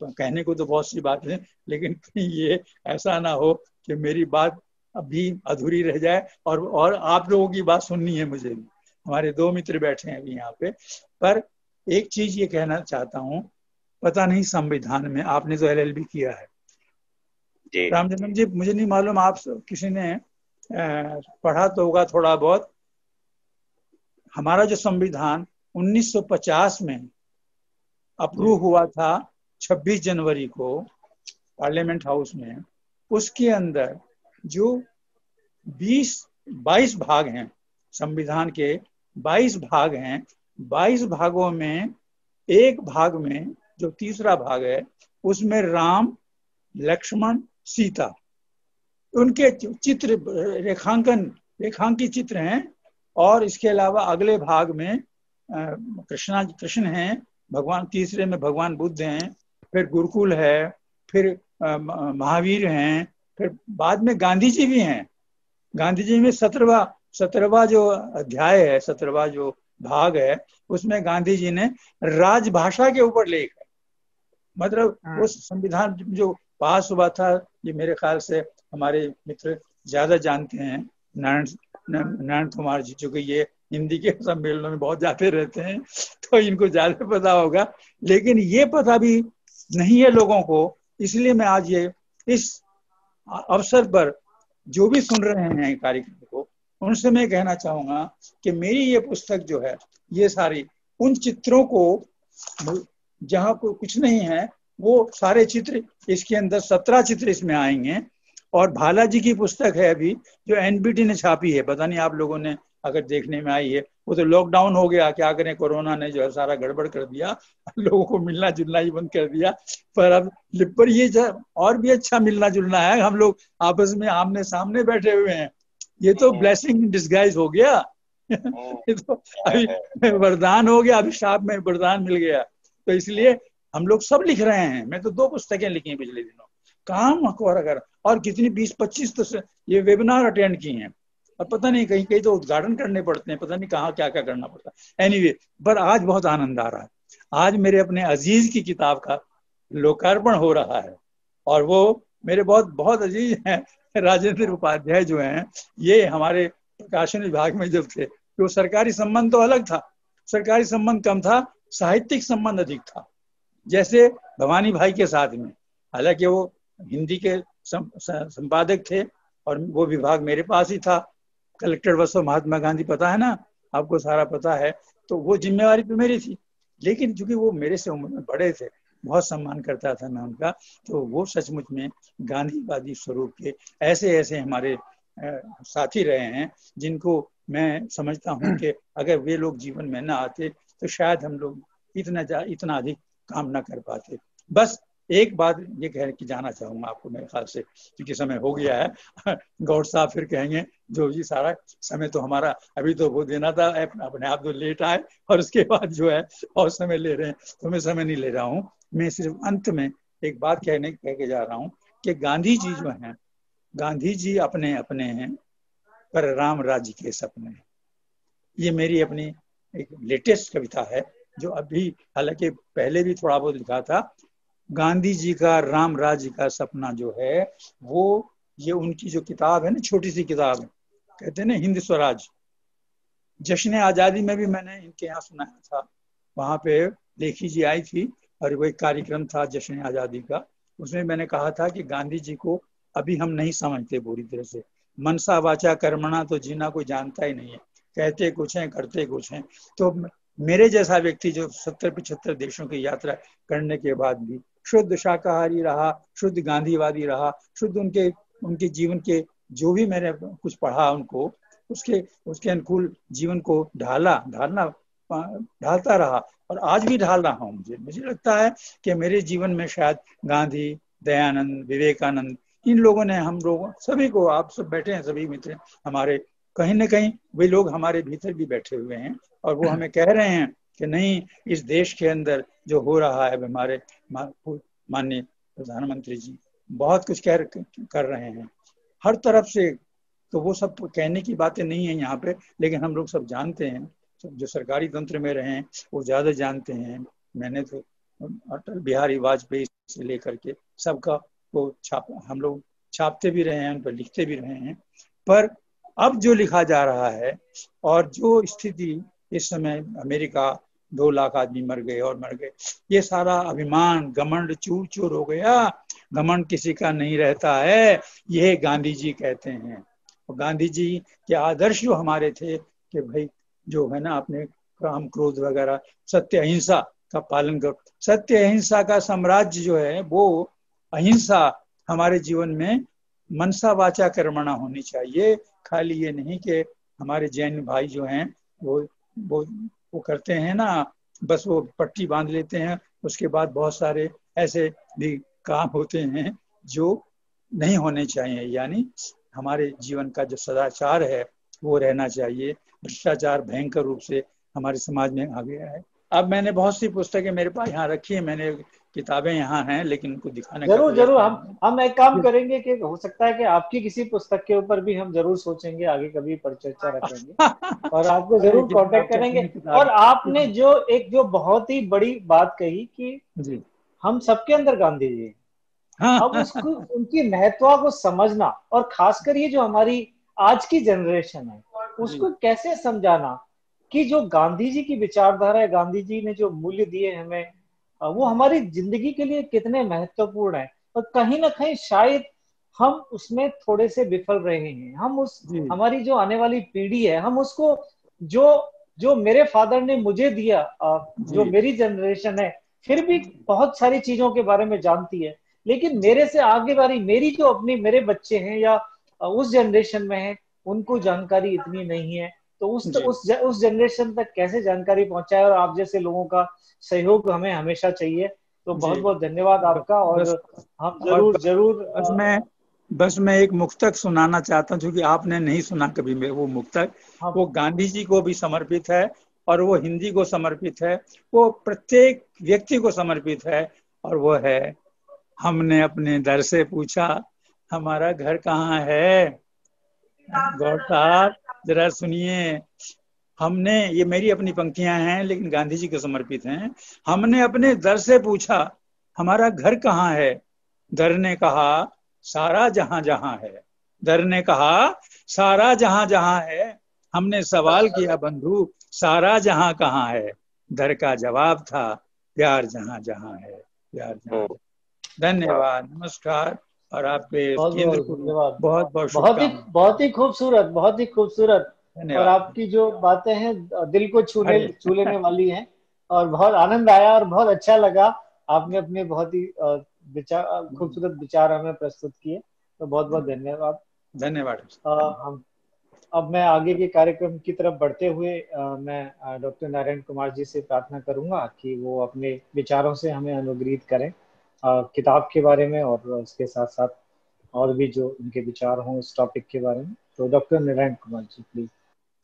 तो कहने को तो बहुत सी बातें हैं, लेकिन ये ऐसा ना हो कि मेरी बात अभी अधूरी रह जाए, और आप लोगों की बात सुननी है मुझे भी। हमारे 2 मित्र बैठे हैं अभी यहाँ पे, पर एक चीज ये कहना चाहता हूँ, पता नहीं संविधान में, आपने तो LLB किया है रामजन्म जी, मुझे नहीं मालूम आप किसी ने पढ़ा तो होगा थोड़ा बहुत। हमारा जो संविधान 1950 में अप्रूव हुआ था 26 जनवरी को पार्लियामेंट हाउस में, उसके अंदर जो 22 भाग हैं, संविधान के 22 भाग हैं, 22 भागों में एक भाग में जो तीसरा भाग है, उसमें राम, लक्ष्मण, सीता, उनके चित्र, रेखांकित चित्र हैं। और इसके अलावा अगले भाग में कृष्ण हैं, तीसरे में भगवान बुद्ध हैं, फिर गुरुकुल है, फिर महावीर हैं, फिर बाद में गांधी जी भी हैं। गांधी जी में 17वां जो अध्याय है, 17वां जो भाग है, उसमें गांधी जी ने राजभाषा के ऊपर लेख है। मतलब वो संविधान जो पास हुआ था, ये मेरे ख्याल से हमारे मित्र ज्यादा जानते हैं, नारायण कुमार जी, चूंकि ये हिंदी के सम्मेलनों में बहुत जाते रहते हैं तो इनको ज्यादा पता होगा, लेकिन ये पता भी नहीं है लोगों को। इसलिए मैं आज ये इस अवसर पर जो भी सुन रहे हैं कार्यक्रम को, उनसे मैं कहना चाहूंगा कि मेरी ये पुस्तक जो है, ये सारी उन चित्रों को, जहाँ को कुछ नहीं है वो सारे चित्र इसके अंदर, 17 चित्र इसमें आएंगे। और भाला जी की पुस्तक है अभी जो एनबीटी ने छापी है, पता नहीं आप लोगों ने अगर देखने में आई है। वो तो लॉकडाउन हो गया, क्या करें, कोरोना ने जो है सारा गड़बड़ कर दिया, लोगों को मिलना जुलना ही बंद कर दिया। पर अब पर ये और भी अच्छा मिलना जुलना है, हम लोग आपस में आमने सामने बैठे हुए हैं। ये तो ब्लेसिंग इन डिस्गाइज हो गया ये तो अभी वरदान हो गया, अभिशाप में वरदान मिल गया। तो इसलिए हम लोग सब लिख रहे हैं। मैं तो 2 पुस्तकें लिखी हैं पिछले दिनों, काम अगर, और कितनी 20-25 तो ये वेबिनार अटेंड की हैं, और पता नहीं कहीं कहीं तो उद्घाटन करने पड़ते हैं, पता नहीं कहाँ क्या क्या करना पड़ता है। एनीवे, पर आज बहुत आनंद आ रहा है। आज मेरे अपने अजीज की किताब का लोकार्पण हो रहा है, और वो मेरे बहुत बहुत अजीज हैं, राजेंद्र उपाध्याय जो हैं, ये हमारे प्रकाशन विभाग में जब थे, तो सरकारी संबंध तो अलग था, सरकारी संबंध कम था, साहित्यिक संबंध अधिक था। जैसे भवानी भाई के साथ में, हालांकि वो हिंदी के संपादक थे और वो विभाग मेरे पास ही था, कलेक्टर बसो महात्मा गांधी, पता है ना आपको, सारा पता है, तो वो जिम्मेवारी तो मेरी थी। लेकिन चूंकि वो मेरे से उम्र में बड़े थे, बहुत सम्मान करता था मैं उनका, तो वो सचमुच में गांधीवादी स्वरूप के ऐसे ऐसे हमारे साथी रहे हैं, जिनको मैं समझता हूँ कि अगर वे लोग जीवन में न आते तो शायद हम लोग इतना अधिक काम न कर पाते। बस एक बात ये कह के जाना चाहूंगा आपको, मेरे ख्याल से क्योंकि समय हो गया है, गौड़ साहब फिर कहेंगे जो जी सारा समय तो हमारा अभी तो वो देना था, अपने आप तो लेट आए और उसके बाद जो है और समय ले रहे हैं, तो मैं समय नहीं ले रहा हूँ। मैं सिर्फ अंत में एक बात कह के जा रहा हूँ कि गांधी जी जो हैं, गांधी जी अपने अपने हैं पर राम राज्य के सपने हैं। ये मेरी अपनी एक लेटेस्ट कविता है, जो अभी, हालांकि पहले भी थोड़ा बहुत लिखा था। गांधी जी का राम राज्य का सपना जो है, वो ये उनकी जो किताब है ना, छोटी सी किताब है, कहते हैं ना हिंद स्वराज। जश्न आजादी में भी मैंने इनके यहाँ सुनाया था, वहां पे लेखी जी आई थी और वो एक कार्यक्रम था जश्न आजादी का, उसमें मैंने कहा था कि गांधी जी को अभी हम नहीं समझते पूरी तरह से। मनसा वाचा कर्मणा तो जीना कोई जानता ही नहीं है, कहते कुछ हैं करते कुछ हैं। तो मेरे जैसा व्यक्ति जो 70-75 देशों की यात्रा करने के बाद भी शुद्ध शाकाहारी रहा, शुद्ध गांधीवादी रहा, शुद्ध उनके जीवन के जो भी मैंने कुछ पढ़ा उनको, उसके अनुकूल जीवन को ढालता रहा और आज भी ढाल रहा हूँ। मुझे लगता है कि मेरे जीवन में शायद गांधी, दयानंद, विवेकानंद, इन लोगों ने हम लोगों सभी को, आप सब बैठे हैं सभी मित्र हमारे, कहीं ना कहीं वे लोग हमारे भीतर भी बैठे हुए हैं और वो हमें कह रहे हैं कि नहीं, इस देश के अंदर जो हो रहा है, हमारे माननीय प्रधानमंत्री जी बहुत कुछ कर रहे हैं हर तरफ से। तो वो सब कहने की बातें नहीं है यहाँ पे, लेकिन हम लोग सब जानते हैं, जो सरकारी तंत्र में रहे हैं वो ज्यादा जानते हैं। मैंने तो अटल बिहारी वाजपेयी से लेकर के सबका वो हम लोग छापते भी रहे हैं, उन पर लिखते भी रहे हैं। पर अब जो लिखा जा रहा है और जो स्थिति इस समय, अमेरिका 2 लाख आदमी मर गए और मर गए, ये सारा अभिमान घमंड चूर चूर हो गया। घमंड किसी का नहीं रहता है, ये गांधी जी कहते हैं। और गांधी जी के आदर्श जो हमारे थे कि भाई जो है ना, अपने काम क्रोध वगैरह, सत्य अहिंसा का पालन करो। सत्य अहिंसा का साम्राज्य जो है, वो अहिंसा हमारे जीवन में मनसा वाचा कर्मणा होनी चाहिए। खाली ये नहीं कि हमारे जैन भाई जो हैं वो करते हैं ना, बस वो पट्टी बांध लेते हैं, उसके बाद बहुत सारे ऐसे भी काम होते हैं जो नहीं होने चाहिए। यानी हमारे जीवन का जो सदाचार है वो रहना चाहिए। भ्रष्टाचार भयंकर रूप से हमारे समाज में आ गया है, अब मैंने बहुत सी पुस्तकें मेरे पास यहाँ रखी है, मैंने किताबें यहाँ हैं, लेकिन उनको दिखाने जरूर जरूर हम एक काम करेंगे कि हो सकता है कि आपकी किसी पुस्तक के ऊपर भी हम जरूर सोचेंगे, आगे कभी परिचर्चा रखेंगे और आपको जरूर कांटेक्ट करेंगे। और आपने जो बहुत ही बड़ी बात कही कि जी हम सबके अंदर गांधी जी, अब उसको उनकी महत्व को समझना और खासकर ये जो हमारी आज की जनरेशन है उसको कैसे समझाना कि जो गांधी जी की विचारधारा है, गांधी जी ने जो मूल्य दिए हमें, वो हमारी जिंदगी के लिए कितने महत्वपूर्ण है। और कहीं ना कहीं शायद हम उसमें थोड़े से विफल रहे हैं। हम हमारी जो आने वाली पीढ़ी है, हम उसको जो मेरे फादर ने मुझे दिया, जो मेरी जनरेशन है फिर भी बहुत सारी चीजों के बारे में जानती है, लेकिन मेरे से आगे वाली मेरी जो अपनी मेरे बच्चे हैं या उस जनरेशन में है, उनको जानकारी इतनी नहीं है। तो उस जनरेशन तक कैसे जानकारी पहुंचाए, और आप जैसे लोगों का सहयोग हमें हमेशा चाहिए। तो बहुत बहुत धन्यवाद आपका। और हम जरूर बस मैं एक मुक्तक सुनाना चाहता हूँ, क्योंकि आपने नहीं सुना कभी में वो मुक्तक। वो गांधी जी को भी समर्पित है और वो हिंदी को समर्पित है, वो प्रत्येक व्यक्ति को समर्पित है। और वो है, हमने अपने दर से पूछा हमारा घर कहाँ है। गौड़ साहब जरा सुनिए, हमने, ये मेरी अपनी पंक्तियां हैं लेकिन गांधी जी को समर्पित हैं। हमने अपने दर से पूछा हमारा घर कहाँ है। दर ने कहा सारा जहां जहां है। दर ने कहा सारा जहां जहां है। हमने सवाल किया बंधु सारा जहां कहाँ है। दर का जवाब था प्यार जहां जहां है, प्यार जहां। धन्यवाद, नमस्कार। और आपके केंद्र को बहुत बहुत ही खूबसूरत, बहुत ही खूबसूरत। और आपकी जो बातें हैं दिल को छू लेने वाली हैं, और बहुत आनंद आया और बहुत अच्छा लगा। आपने अपने बहुत ही खूबसूरत विचार हमें प्रस्तुत किए, तो बहुत बहुत धन्यवाद। हम अब मैं आगे के कार्यक्रम की तरफ बढ़ते हुए मैं डॉक्टर नारायण कुमार जी से प्रार्थना करूंगा कि वो अपने विचारों से हमें अनुग्रहित करें किताब के बारे में, और उसके साथ साथ और भी जो उनके विचार हों इस टॉपिक के बारे में। तो डॉक्टर नारायण कुमार जी प्लीज।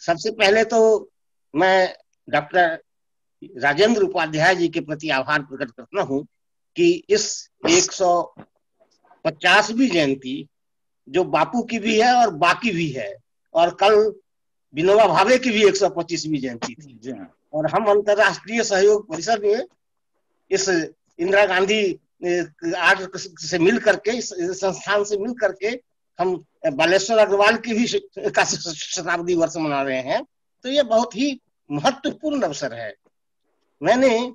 सबसे पहले तो मैं डॉक्टर राजेंद्र उपाध्याय जी के प्रति आभार प्रकट करता हूँ कि इस 150वीं जयंती जो बापू की भी है और बाकी भी है, और कल विनोबा भावे की भी 125वीं जयंती थी, और हम अंतर्राष्ट्रीय सहयोग परिषद में इस इंदिरा गांधी आर्ट से मिल करके, इस संस्थान से मिल करके हम बालेश्वर अग्रवाल की भी शताब्दी वर्ष मना रहे हैं। तो ये बहुत ही महत्वपूर्ण अवसर है। मैंने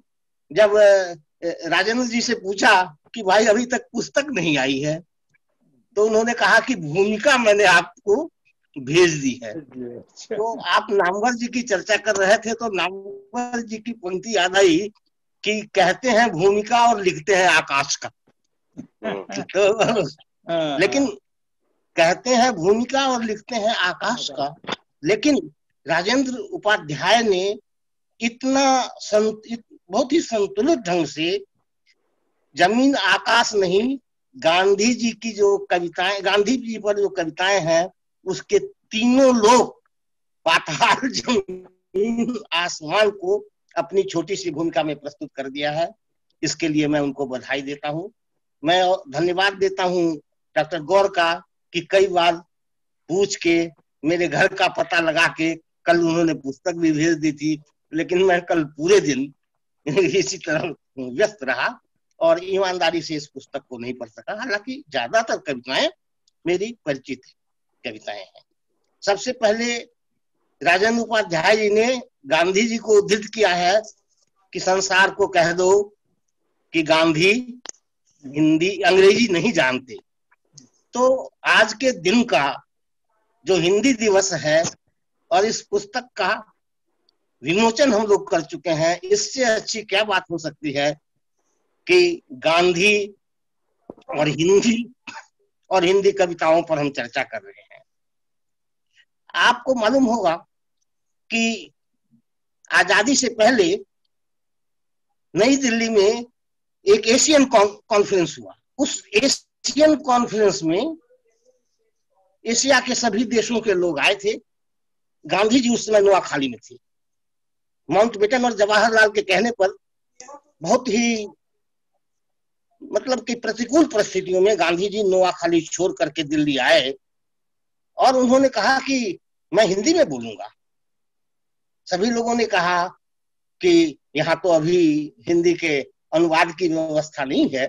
जब राजेंद्र जी से पूछा कि भाई अभी तक पुस्तक नहीं आई है, तो उन्होंने कहा कि भूमिका मैंने आपको भेज दी है। तो आप नामवर जी की चर्चा कर रहे थे, तो नामवर जी की पंक्ति याद आई कि कहते हैं भूमिका और लिखते हैं आकाश का। तो लेकिन कहते हैं भूमिका और लिखते हैं आकाश का, लेकिन राजेंद्र उपाध्याय ने इतना बहुत ही संतुलित ढंग से जमीन आकाश नहीं, गांधी जी की जो कविताएं, गांधी जी पर जो कविताएं हैं, उसके तीनों लोग पाताल जमीन आसमान को अपनी छोटी सी भूमिका में प्रस्तुत कर दिया है। इसके लिए मैं उनको बधाई देता हूँ। मैं धन्यवाद देता हूँ डॉक्टर गौड़ का कि कई बार पूछ के मेरे घर का पता लगा के कल उन्होंने पुस्तक भी भेज दी थी, लेकिन मैं कल पूरे दिन इसी तरह व्यस्त रहा और ईमानदारी से इस पुस्तक को नहीं पढ़ सका। हालांकि ज्यादातर कविताएं मेरी परिचित कविताएं हैं। सबसे पहले राजेंद्र उपाध्याय जी ने गांधी जी को उद्धृत किया है कि संसार को कह दो कि गांधी हिंदी अंग्रेजी नहीं जानते। तो आज के दिन का जो हिंदी दिवस है और इस पुस्तक का विमोचन हम लोग कर चुके हैं, इससे अच्छी क्या बात हो सकती है कि गांधी और हिंदी कविताओं पर हम चर्चा कर रहे हैं। आपको मालूम होगा कि आजादी से पहले नई दिल्ली में एक एशियन कॉन्फ्रेंस हुआ। उस एशियन कॉन्फ्रेंस में एशिया के सभी देशों के लोग आए थे। गांधी जी उस समय नोआखाली में थे। माउंटबेटन और जवाहरलाल के कहने पर बहुत ही मतलब कि प्रतिकूल परिस्थितियों में गांधी जी नोआखाली छोड़ करके दिल्ली आए और उन्होंने कहा कि मैं हिंदी में बोलूंगा। सभी लोगों ने कहा कि यहाँ तो अभी हिंदी के अनुवाद की व्यवस्था नहीं है,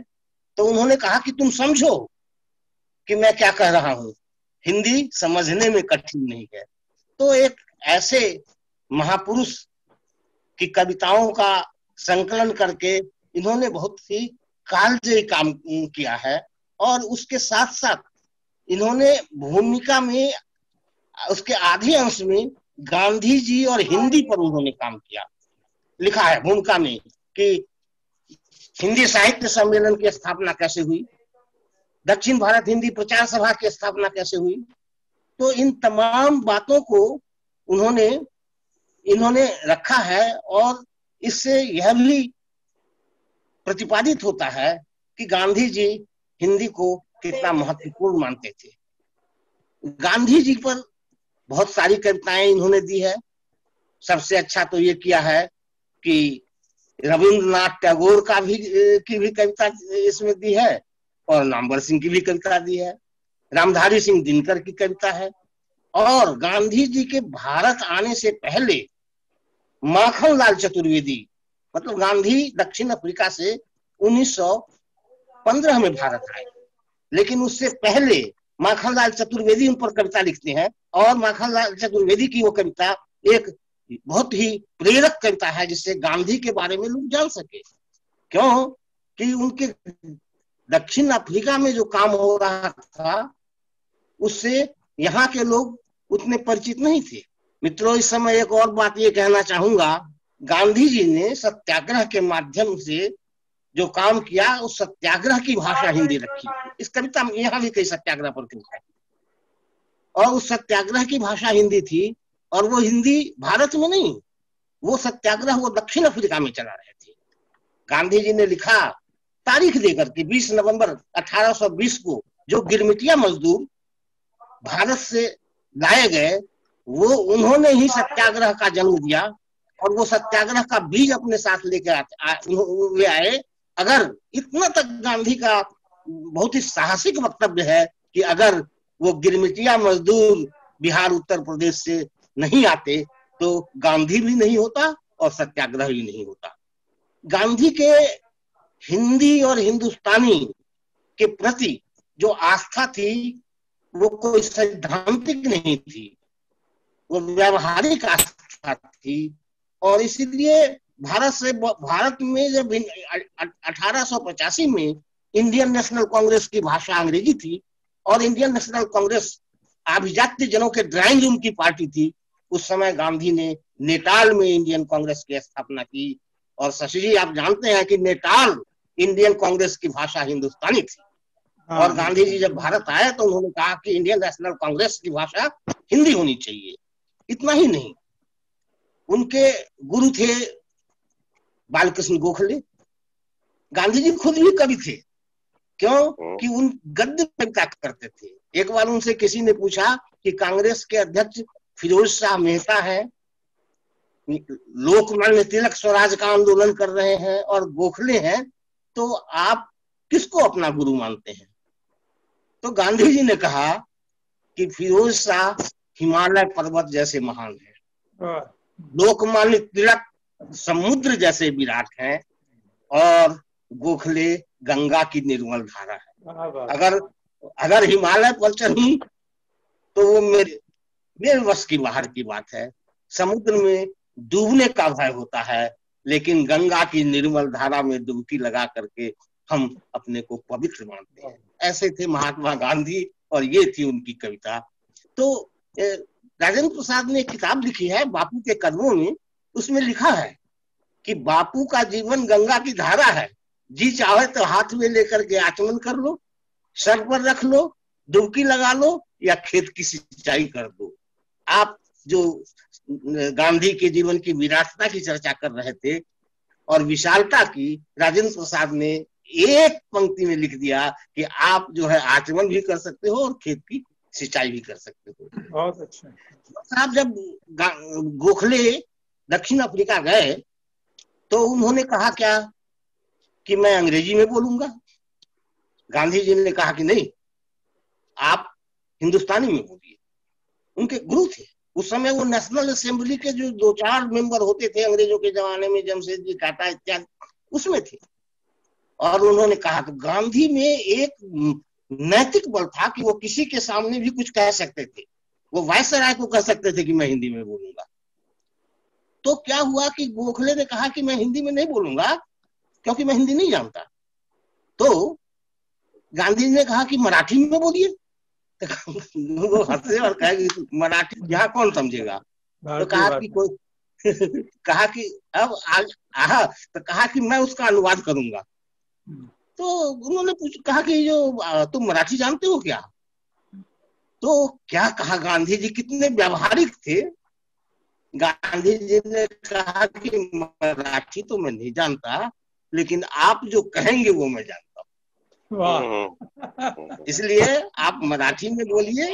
तो उन्होंने कहा कि तुम समझो कि मैं क्या कह रहा हूं, हिंदी समझने में कठिन नहीं है। तो एक ऐसे महापुरुष की कविताओं का संकलन करके इन्होंने बहुत ही कालजयी काम किया है। और उसके साथ साथ इन्होंने भूमिका में उसके आधे अंश में गांधी जी और हिंदी पर उन्होंने काम किया। लिखा है भूमिका में कि हिंदी साहित्य सम्मेलन की स्थापना कैसे हुई, दक्षिण भारत हिंदी प्रचार सभा की स्थापना कैसे हुई। तो इन तमाम बातों को इन्होंने रखा है और इससे यह भी प्रतिपादित होता है कि गांधी जी हिंदी को कितना महत्वपूर्ण मानते थे। गांधी जी पर बहुत सारी कविताएं इन्होंने दी है। सबसे अच्छा तो ये किया है कि रविंद्रनाथ टैगोर की भी कविता इसमें दी है और नामवर सिंह की भी कविता दी है, रामधारी सिंह दिनकर की कविता है। और गांधी जी के भारत आने से पहले माखनलाल चतुर्वेदी, मतलब गांधी दक्षिण अफ्रीका से 1915 में भारत आए, लेकिन उससे पहले माखनलाल चतुर्वेदी उन पर कविता लिखते हैं और माखनलाल चतुर्वेदी की वो कविता एक बहुत ही प्रेरक कविता है जिससे गांधी के बारे में लोग जान सके। क्यों कि उनके दक्षिण अफ्रीका में जो काम हो रहा था उससे यहाँ के लोग उतने परिचित नहीं थे। मित्रों, इस समय एक और बात ये कहना चाहूंगा, गांधी जी ने सत्याग्रह के माध्यम से जो काम किया उस सत्याग्रह की भाषा हिंदी रखी। इस कविता में यहाँ भी कई सत्याग्रह पर कविता है और उस सत्याग्रह की भाषा हिंदी थी। और वो हिंदी भारत में नहीं, वो सत्याग्रह वो दक्षिण अफ्रीका में चला रहे थे। गांधी जी ने लिखा तारीख देकर कि 20 नवंबर 1820 को जो गिरमिटिया मजदूर भारत से लाए गए वो उन्होंने ही सत्याग्रह का जन्म दिया और वो सत्याग्रह का बीज अपने साथ लेकर आए। अगर इतना तक गांधी का बहुत ही साहसिक वक्तव्य है कि अगर वो गिरमिटिया मजदूर बिहार उत्तर प्रदेश से नहीं आते तो गांधी भी नहीं होता और सत्याग्रह भी नहीं होता। गांधी के हिंदी और हिंदुस्तानी के प्रति जो आस्था थी वो कोई सैद्धांतिक नहीं थी, वो व्यावहारिक आस्था थी। और इसीलिए भारत में जब 1885 में इंडियन नेशनल कांग्रेस की भाषा अंग्रेजी थी और इंडियन नेशनल कांग्रेस अभिजात्य जनों के ड्राइंग रूम की पार्टी थी, उस समय गांधी ने नेटाल में इंडियन कांग्रेस की स्थापना की। और शशि जी आप जानते हैं कि नेटाल इंडियन कांग्रेस की भाषा हिंदुस्तानी थी। और गांधी जी जब भारत आए तो उन्होंने कहा कि इंडियन नेशनल कांग्रेस की भाषा हिंदी होनी चाहिए। इतना ही नहीं, उनके गुरु थे बालकृष्ण गोखले। गांधी जी खुद भी कवि थे, क्यों कि उन गद्य कविता करते थे। एक बार उनसे किसी ने पूछा कि कांग्रेस के अध्यक्ष फिरोज शाह मेहता है, लोकमान्य तिलक स्वराज का आंदोलन कर रहे हैं और गोखले हैं, तो आप किसको अपना गुरु मानते हैं? तो गांधी जी ने कहा कि फिरोज शाह हिमालय पर्वत जैसे महान है, लोकमान्य तिलक समुद्र जैसे विराट है और गोखले गंगा की निर्मल धारा है। अगर हिमालय पर चलूं तो वो मेरे बस की बाहर की बात है। समुद्र में डूबने का भय होता है, लेकिन गंगा की निर्मल धारा में डुबकी लगा करके हम अपने को पवित्र मानते हैं। ऐसे थे महात्मा गांधी और ये थी उनकी कविता। तो राजेंद्र प्रसाद ने एक किताब लिखी है बापू के कदमों में, उसमें लिखा है कि बापू का जीवन गंगा की धारा है, जी चाहे तो हाथ में लेकर के आचमन कर लो, सर पर रख लो, डुबकी लगा लो या खेत की सिंचाई कर दो। आप जो गांधी के जीवन की विराटता की चर्चा कर रहे थे और विशालता की, राजेंद्र प्रसाद ने एक पंक्ति में लिख दिया कि आप जो है आचमन भी कर सकते हो और खेत की सिंचाई भी कर सकते हो। बहुत अच्छा। साहब जब गोखले दक्षिण अफ्रीका गए तो उन्होंने कहा क्या कि मैं अंग्रेजी में बोलूंगा। गांधी जी ने कहा कि नहीं, आप हिंदुस्तानी में बोलिए। उनके गुरु थे उस समय, वो नेशनल असेंबली के जो 2-4 मेंबर होते थे अंग्रेजों के जमाने में, जमशेदजी टाटा इत्यादि, उसमें थे। और उन्होंने कहा कि गांधी में एक नैतिक बल था कि वो किसी के सामने भी कुछ कह सकते थे। वो वायसराय को कह सकते थे कि मैं हिंदी में बोलूंगा। तो क्या हुआ कि गोखले ने कहा कि मैं हिंदी में नहीं बोलूंगा क्योंकि मैं हिंदी नहीं जानता। तो गांधी जी ने कहा कि मराठी में बोलिए। वो हंसे और कहा कि मराठी यहाँ कौन समझेगा। तो कहा कि कोई कहा कि अब तो कहा कि मैं उसका अनुवाद करूंगा। तो उन्होंने कहा कि जो तुम मराठी जानते हो क्या। तो क्या कहा गांधी जी, कितने व्यवहारिक थे। गांधी जी ने कहा कि मराठी तो मैं नहीं जानता, लेकिन आप जो कहेंगे वो मैं जानता हूँ, इसलिए आप मराठी में बोलिए।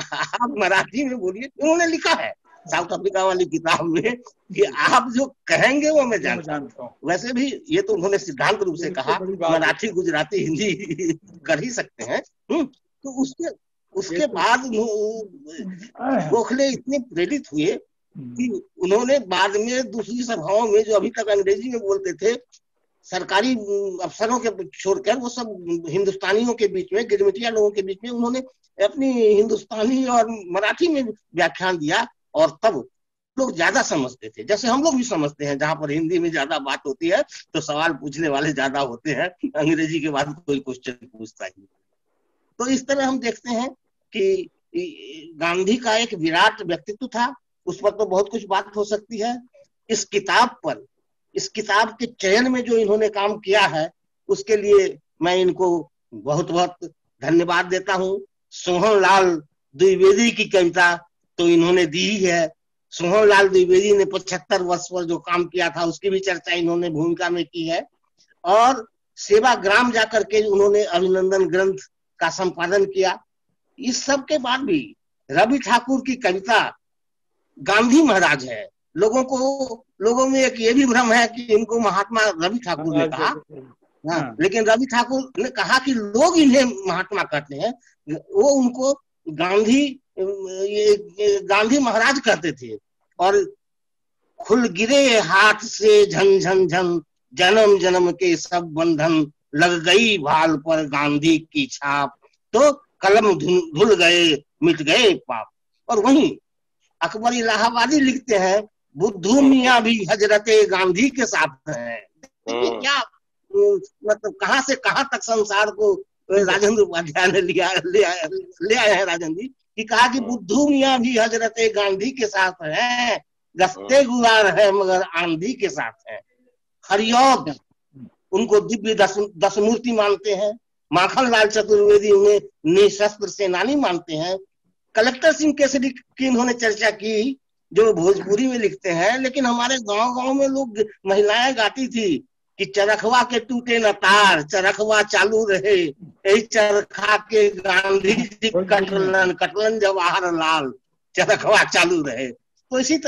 आप मराठी में बोलिए। उन्होंने लिखा है साउथ अफ्रीका वाली किताब में कि आप जो कहेंगे वो मैं जानता हूँ। वैसे भी ये तो उन्होंने सिद्धांत रूप से कहा, मराठी गुजराती हिंदी कर ही सकते हैं। तो उसके बाद गोखले इतने प्रेरित हुए कि उन्होंने बाद में दूसरी सभाओं में, जो अभी तक अंग्रेजी में बोलते थे, सरकारी अफसरों के छोड़कर वो सब हिंदुस्तानियों के बीच में, गिरमिटिया लोगों के बीच में उन्होंने अपनी हिंदुस्तानी और मराठी में व्याख्यान दिया। और तब लोग ज्यादा समझते थे, जैसे हम लोग भी समझते हैं। जहां पर हिंदी में ज्यादा बात होती है तो सवाल पूछने वाले ज्यादा होते हैं, अंग्रेजी के बाद कोई क्वेश्चन पूछता ही। तो इस तरह हम देखते हैं कि गांधी का एक विराट व्यक्तित्व था। उस पर तो बहुत कुछ बात हो सकती है। इस किताब के चयन में जो इन्होंने काम किया है, उसके लिए मैं इनको बहुत बहुत धन्यवाद देता हूँ। सोहनलाल द्विवेदी की कविता तो इन्होंने दी ही है। सोहनलाल द्विवेदी ने 75 वर्ष पर जो काम किया था उसकी भी चर्चा इन्होंने भूमिका में की है। और सेवाग्राम जाकर के उन्होंने अभिनंदन ग्रंथ का संपादन किया। इस सब के बाद भी रवि ठाकुर की कविता गांधी महाराज है। लोगों में एक ये भी भ्रम है कि इनको महात्मा रवि ठाकुर ने कहा। हाँ, लेकिन रवि ठाकुर ने कहा कि लोग इन्हें महात्मा कहते हैं, वो उनको गांधी महाराज कहते थे। और खुल गिरे हाथ से झन झन झन, जन्म जन्म के सब बंधन, लग गई भाल पर गांधी की छाप, तो कलम धुल गए मिट गए पाप। और वहीं अकबर इलाहाबादी लिखते हैं, बुद्धू मियाँ भी हजरते गांधी के साथ हैं। क्या मतलब कहाँ से कहाँ तक संसार को राजेंद्र उपाध्याय ने ले आए हैं राजेंद्र जी, कि कहा कि बुद्धू मियाँ भी हजरते गांधी के साथ हैं, गस्ते गुजार है मगर आंधी के साथ है। हरिऔध उनको दिव्य दशमूर्ति मानते हैं। माखन लाल चतुर्वेदी उन्हें निशस्त्र सेनानी मानते हैं। कलेक्टर सिंह केसरी की इन्होंने चर्चा की, जो भोजपुरी में लिखते हैं, लेकिन हमारे गांव में लोग महिलाएं गाती थी कि चरखवा के टूटे न तार, चरखवा चालू रहे, यही चरखा के गांधी जी कटलन जवाहरलाल, चरखवा चालू रहे। तो इसी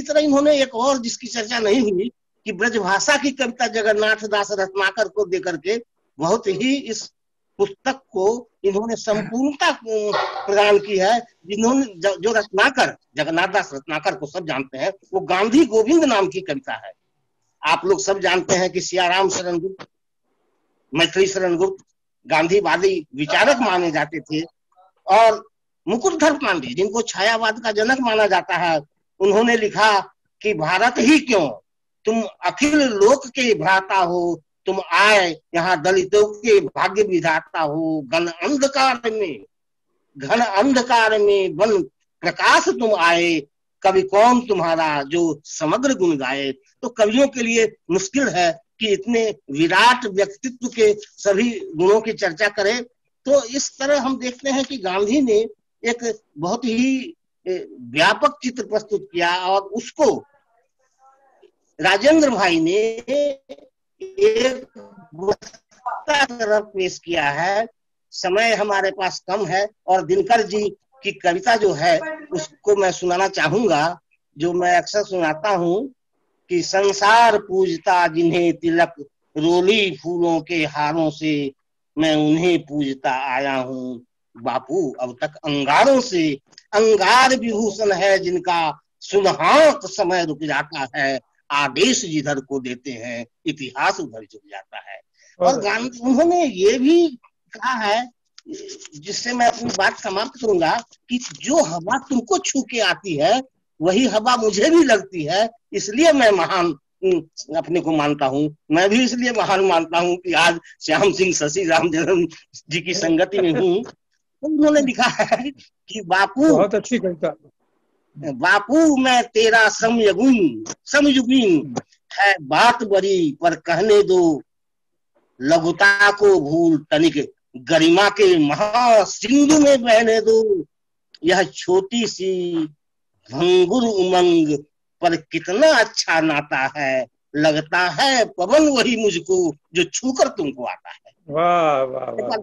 तरह इन्होंने एक और जिसकी चर्चा नहीं हुई कि ब्रजभाषा की कविता जगन्नाथ दास रत्नाकर को देकर के बहुत ही इस पुस्तक को इन्होंने संपूर्णता प्रदान की है। जिन्होंने जो रत्नाकर, जगन्नाथ दास रत्नाकर को सब जानते हैं, वो गांधी गोविंद नाम की कविता है। आप लोग सब जानते हैं कि सियाराम शरण गुप्त, मैथिली शरण गुप्त गांधीवादी विचारक माने जाते थे। और मुकुटधर पांडे, जिनको छायावाद का जनक माना जाता है, उन्होंने लिखा कि भारत ही क्यों, तुम अखिल लोक के भ्राता हो, तुम आए यहाँ दलितों के भाग्य विधाता हो। घन अंधकार में वन प्रकाश तुम आए, कवि कौन तुम्हारा जो समग्र गुण गाए। तो कवियों के लिए मुश्किल है कि इतने विराट व्यक्तित्व के सभी गुणों की चर्चा करें। तो इस तरह हम देखते हैं कि गांधी ने एक बहुत ही व्यापक चित्र प्रस्तुत किया और उसको राजेंद्र भाई ने एक तरफ पेश किया है। समय हमारे पास कम है और दिनकर जी की कविता जो है उसको मैं सुनाना चाहूंगा, जो मैं अक्सर सुनाता हूँ कि संसार पूजता जिन्हें तिलक रोली फूलों के हारों से, मैं उन्हें पूजता आया हूँ बापू अब तक अंगारों से। अंगार विभूषण है जिनका सुनहात समय रुक जाता है, आदेश जिधर को देते हैं इतिहास उधर झुक जाता है। और गांधी उन्होंने ये भी कहा है, जिससे मैं अपनी बात समाप्त करूंगा, कि जो हवा तुमको छू के आती है वही हवा मुझे भी लगती है, इसलिए मैं महान अपने को मानता हूँ। मैं भी इसलिए महान मानता हूँ कि आज श्याम सिंह शशि राम जन्म जी की संगति में हूँ। तो उन्होंने लिखा है कि बापू, बहुत अच्छी कविता, बापू मैं तेरा समयुगीन है बात बड़ी, पर कहने दो लघुता को भूल तनिक, गरिमा के महासिंधु में बहने दो। यह छोटी सी भंगुर उमंग पर कितना अच्छा नाता है, लगता है पवन वही मुझको जो छूकर तुमको आता है। वाह वाह वाह,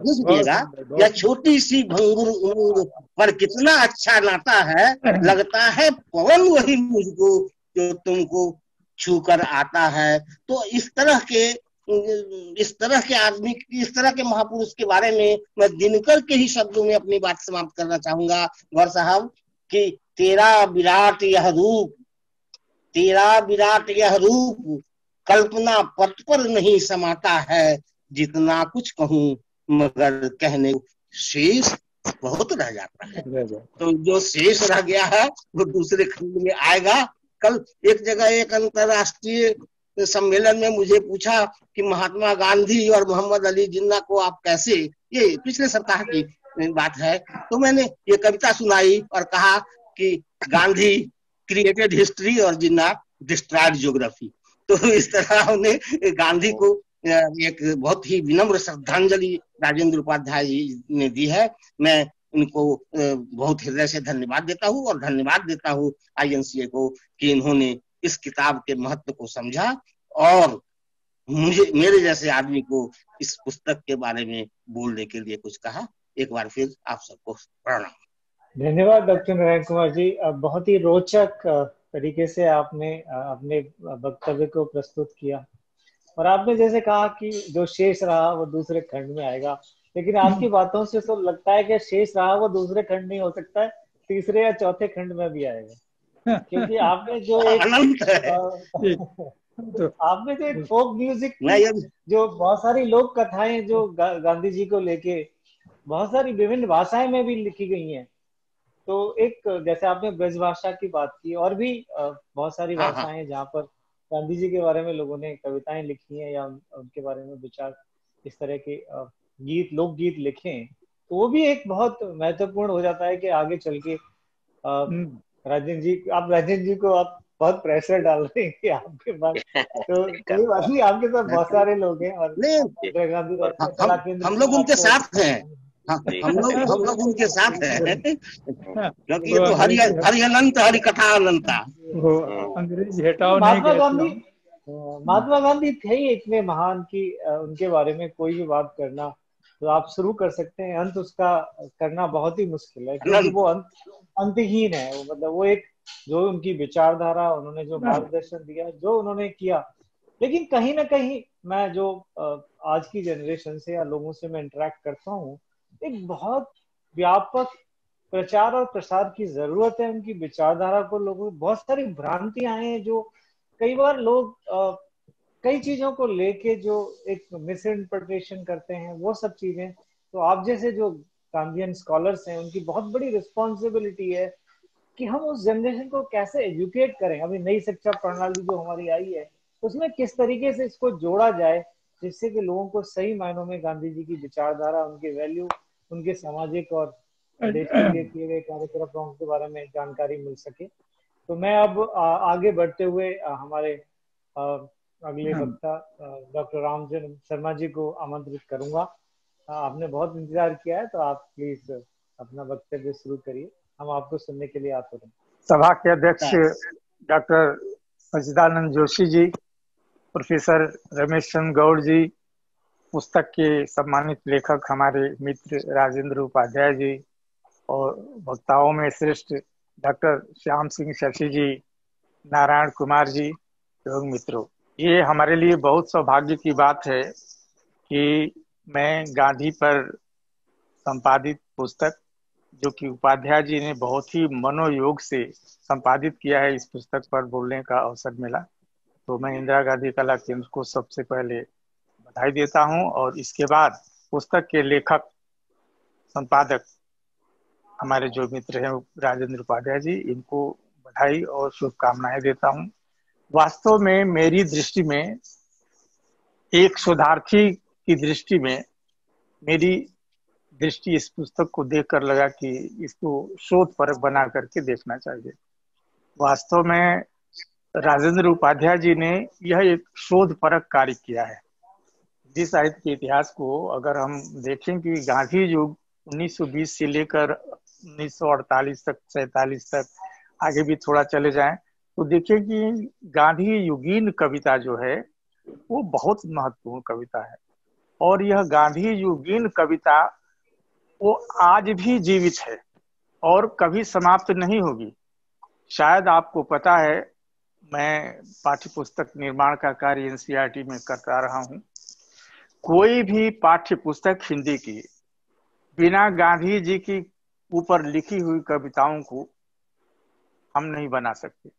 यह छोटी सी भंगुर उमंग पर कितना अच्छा नाता है, लगता है पवन वही मुझको जो तुमको छूकर आता है। तो इस तरह के आदमी, इस तरह के महापुरुष के बारे में मैं दिनकर के ही शब्दों में अपनी बात समाप्त करना चाहूंगा गौर साहब, कि तेरा विराट यह रूप कल्पना पथ पर नहीं समाता है, जितना कुछ कहूँ मगर कहने शेष बहुत रह जाता है। तो जो शेष रह गया है वो दूसरे खंड में आएगा। कल एक जगह एक अंतरराष्ट्रीय सम्मेलन में मुझे पूछा कि महात्मा गांधी और मोहम्मद अली जिन्ना को आप कैसे, ये पिछले सप्ताह की बात है, तो मैंने ये कविता सुनाई और कहा कि गांधी क्रिएटेड हिस्ट्री और जिन्ना डिस्ट्रॉयड ज्योग्राफी। तो इस तरह उन्हें गांधी को एक बहुत ही विनम्र श्रद्धांजलि राजेंद्र उपाध्याय जी ने दी है। मैं उनको बहुत हृदय से धन्यवाद देता हूँ, और धन्यवाद देता हूँ INCA को कि इन्होंने इस किताब के महत्व को समझा और मेरे जैसे आदमी को इस पुस्तक के बारे में बोलने के लिए कुछ कहा। एक बार फिर आप सबको प्रणाम। धन्यवाद डॉक्टर नारायण कुमार जी, बहुत ही रोचक तरीके से आपने अपने वक्तव्य को प्रस्तुत किया, और आपने जैसे कहा कि जो शेष रहा वो दूसरे खंड में आएगा, लेकिन आपकी बातों से तो लगता है कि शेष रहा वो दूसरे खंड नहीं हो सकता है, तीसरे या चौथे खंड में भी आएगा, क्योंकि आपने जो एक फोक म्यूजिक, जो बहुत सारी लोक कथाएं जो गांधी जी को लेके बहुत सारी विभिन्न भाषाएं में भी लिखी गई हैं, तो एक जैसे आपने ब्रज भाषा की बात की, और भी बहुत सारी भाषाएं जहाँ पर गांधी जी के बारे में लोगों ने कविताएं लिखी हैं या उनके बारे में विचार, इस तरह के गीत, लोकगीत लिखे हैं, तो वो भी एक बहुत महत्वपूर्ण हो जाता है कि आगे चल के राजेंद्र जी को आप बहुत प्रेशर डाल रहे हैं कि आपके पास, तो कोई बात नहीं, आपके साथ बहुत सारे लोग हैं, और हम लोग उनके साथ हैं, हम लोग उनके साथ हैं, क्योंकि ये तो हरि अनंत हरि कथा अनंता। अंग्रेज हटाओ नहीं, महात्मा गांधी थे ही इतने महान कि उनके बारे में कोई भी बात करना तो आप शुरू कर सकते हैं, अंत उसका करना बहुत ही मुश्किल है, क्योंकि वो अंतहीन है। वो मतलब वो एक जो उनकी विचारधारा, उन्होंने जो मार्गदर्शन दिया, जो उन्होंने किया, लेकिन कहीं ना कहीं मैं जो आज की जनरेशन से या लोगों से मैं इंटरेक्ट करता हूँ, एक बहुत व्यापक प्रचार और प्रसार की जरूरत है उनकी विचारधारा को। लोगों बहुत सारी भ्रांतियां हैं, जो कई बार लोग कई चीजों को लेके जो एक मिस इंटरप्रिटेशन करते हैं, वो सब चीजें, तो आप जैसे जो गांधीयन स्कॉलर्स हैं, उनकी बहुत बड़ी रिस्पॉन्सिबिलिटी है कि हम उस जनरेशन को कैसे एजुकेट करें। अभी नई शिक्षा प्रणाली जो हमारी आई है, उसमें किस तरीके से इसको जोड़ा जाए, जिससे कि लोगों को सही मायनों में गांधी जी की विचारधारा, उनके वैल्यू, उनके सामाजिक और देश के लिए किए गए कार्यक्रमों के बारे में जानकारी मिल सके। तो मैं अब आगे बढ़ते हुए हमारे अगले वक्ता डॉक्टर रामचंद्र शर्मा जी को आमंत्रित करूंगा। आपने बहुत इंतजार किया है, तो आप प्लीज अपना वक्तव्य शुरू करिए, हम आपको सुनने के लिए आते हैं। सभा के अध्यक्ष डॉक्टर सच्चिदानंद जोशी जी, प्रोफेसर रमेश चंद्र गौड़ जी, पुस्तक के सम्मानित लेखक हमारे मित्र राजेंद्र उपाध्याय जी, और वक्ताओं में श्रेष्ठ डॉक्टर श्याम सिंह शशि जी, नारायण कुमार जी एवं मित्रों, ये हमारे लिए बहुत सौभाग्य की बात है कि मैं गांधी पर संपादित पुस्तक, जो कि उपाध्याय जी ने बहुत ही मनोयोग से संपादित किया है, इस पुस्तक पर बोलने का अवसर मिला। तो मैं इंदिरा गांधी कला केंद्र को सबसे पहले बधाई देता हूं और इसके बाद पुस्तक के लेखक संपादक हमारे जो मित्र हैं राजेंद्र उपाध्याय जी, इनको बधाई और शुभकामनाएं देता हूं। वास्तव में मेरी दृष्टि में, एक शोधार्थी की दृष्टि में, मेरी दृष्टि इस पुस्तक को देखकर लगा कि इसको शोध परक बना करके देखना चाहिए। वास्तव में राजेंद्र उपाध्याय जी ने यह एक शोध परक कार्य किया है। जिस साहित्य के इतिहास को अगर हम देखें कि गांधी युग 1920 से लेकर 1948 तक, 47 तक, आगे भी थोड़ा चले जाएं, तो देखिए कि गांधी युगीन कविता जो है वो बहुत महत्वपूर्ण कविता है। और यह गांधी युगीन कविता वो आज भी जीवित है और कभी समाप्त नहीं होगी। शायद आपको पता है, मैं पाठ्य पुस्तक निर्माण का कार्य एनसीईआरटी में करता रहा हूं। कोई भी पाठ्य पुस्तक हिंदी की बिना गांधी जी की ऊपर लिखी हुई कविताओं को हम नहीं बना सकते।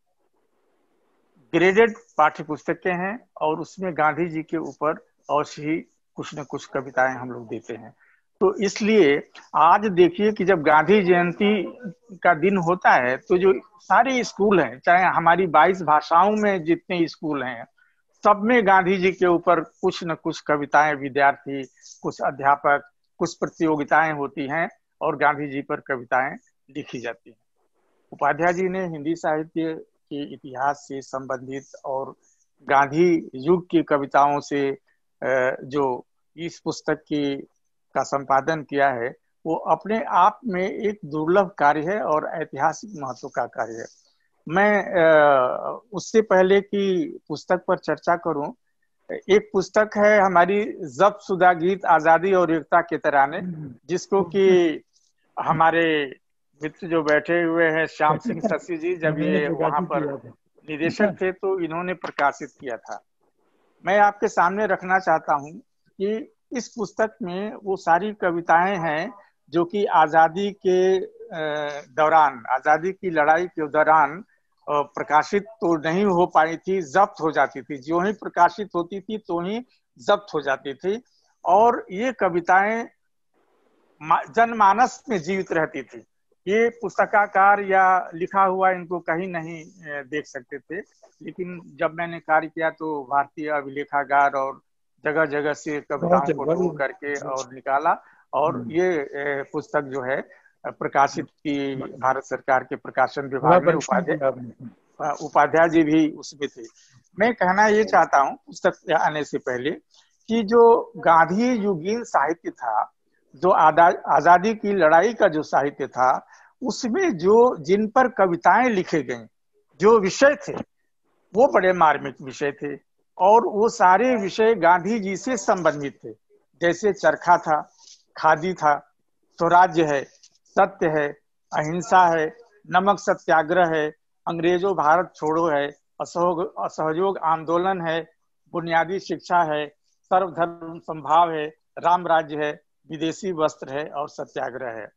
ग्रेडेड पाठ्य पुस्तकें हैं और उसमें गांधी जी के ऊपर अवश्य ही कुछ न कुछ कविताएं हम लोग देते हैं। तो इसलिए आज देखिए कि जब गांधी जयंती का दिन होता है तो जो सारे स्कूल हैं, चाहे हमारी 22 भाषाओं में जितने स्कूल हैं, सब में गांधी जी के ऊपर कुछ न कुछ कविताएं, विद्यार्थी, कुछ अध्यापक, कुछ प्रतियोगिताएं होती हैं और गांधी जी पर कविताएं लिखी जाती हैं। उपाध्याय जी ने हिंदी साहित्य के इतिहास से संबंधित और गांधी युग की कविताओं से जो इस पुस्तक का संपादन किया है, वो अपने आप में एक दुर्लभ कार्य है और ऐतिहासिक महत्व का कार्य है। मैं उससे पहले कि पुस्तक पर चर्चा करूं, एक पुस्तक है हमारी जब्त शुदा गीत आजादी और एकता के तराने, जिसको कि हमारे मित्र जो बैठे हुए हैं श्याम सिंह शशि जी, जब ये वहां पर निदेशक थे तो इन्होंने प्रकाशित किया था। मैं आपके सामने रखना चाहता हूं कि इस पुस्तक में वो सारी कविताएं हैं जो कि आजादी के दौरान, आजादी की लड़ाई के दौरान प्रकाशित तो नहीं हो पाई थी, जब्त हो जाती थी। जो ही प्रकाशित होती थी तो ही जब्त हो जाती थी और ये कविताएं जनमानस में जीवित रहती थी। ये पुस्तकाकार या लिखा हुआ इनको कहीं नहीं देख सकते थे, लेकिन जब मैंने कार्य किया तो भारतीय अभिलेखागार और जगह जगह से कविताओं को ढूंढ करके और निकाला और ये पुस्तक जो है प्रकाशित की भारत सरकार के प्रकाशन विभाग में। उपाध्याय जी भी उसमें थे। मैं कहना ये चाहता हूँ पुस्तक आने से पहले कि जो गांधी युगीन साहित्य था, जो आजादी की लड़ाई का जो साहित्य था, उसमें जो जिन पर कविताएं लिखे गई, जो विषय थे वो बड़े मार्मिक विषय थे और वो सारे विषय गांधी जी से संबंधित थे। जैसे चरखा था, खादी था, स्वराज्य है, सत्य है, अहिंसा है, नमक सत्याग्रह है, अंग्रेजों भारत छोड़ो है, असहयोग आंदोलन है, बुनियादी शिक्षा है, सर्वधर्म संभाव है, राम राज्य है, विदेशी वस्त्र है और सत्याग्रह है।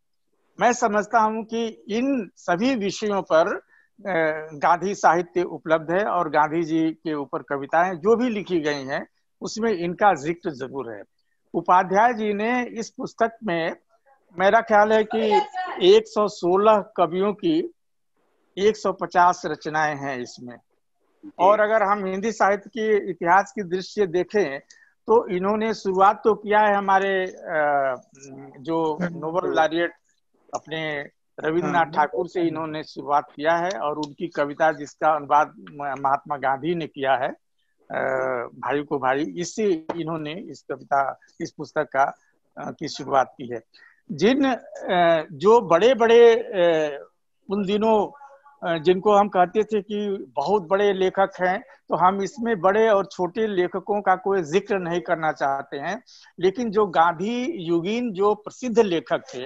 मैं समझता हूं कि इन सभी विषयों पर गांधी साहित्य उपलब्ध है और गांधी जी के ऊपर कविताएं जो भी लिखी गई हैं उसमें इनका जिक्र जरूर है। उपाध्याय जी ने इस पुस्तक में, मेरा ख्याल है कि 116 कवियों की 150 रचनाएं हैं इसमें। और अगर हम हिंदी साहित्य के इतिहास की दृष्टि से देखें तो इन्होंने शुरुआत तो किया है हमारे जो नोबेल लॉरेट अपने रविन्द्रनाथ ठाकुर से इन्होंने शुरुआत किया है और उनकी कविता जिसका अनुवाद महात्मा गांधी ने किया है, भाई को भाई, इससे इन्होंने इस पुस्तक की शुरुआत की है। जिन जो बड़े बड़े उन दिनों जिनको हम कहते थे कि बहुत बड़े लेखक हैं, तो हम इसमें बड़े और छोटे लेखकों का कोई जिक्र नहीं करना चाहते हैं, लेकिन जो गांधी युगीन जो प्रसिद्ध लेखक थे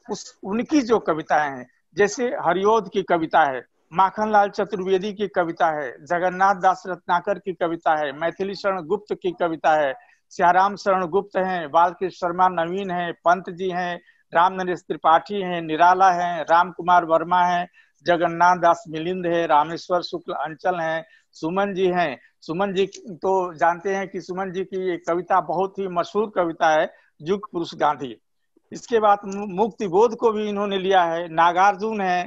उनकी जो कविताएं हैं, जैसे हरिओद की कविता है, माखनलाल चतुर्वेदी की कविता है, जगन्नाथ दास रत्नाकर की कविता है, मैथिली शरण गुप्त की कविता है, सियाराम शरण गुप्त हैं, बालकृष्ण शर्मा नवीन हैं, पंत जी हैं, राम नरेश त्रिपाठी हैं, निराला हैं, राम कुमार वर्मा हैं, जगन्नाथ दास मिलिंद है, रामेश्वर शुक्ल अंचल हैं, सुमन जी हैं। सुमन जी तो जानते हैं कि सुमन जी की ये कविता बहुत ही मशहूर कविता है, युग पुरुष गांधी। इसके बाद मुक्ति बोध को भी इन्होंने लिया है। नागार्जुन है,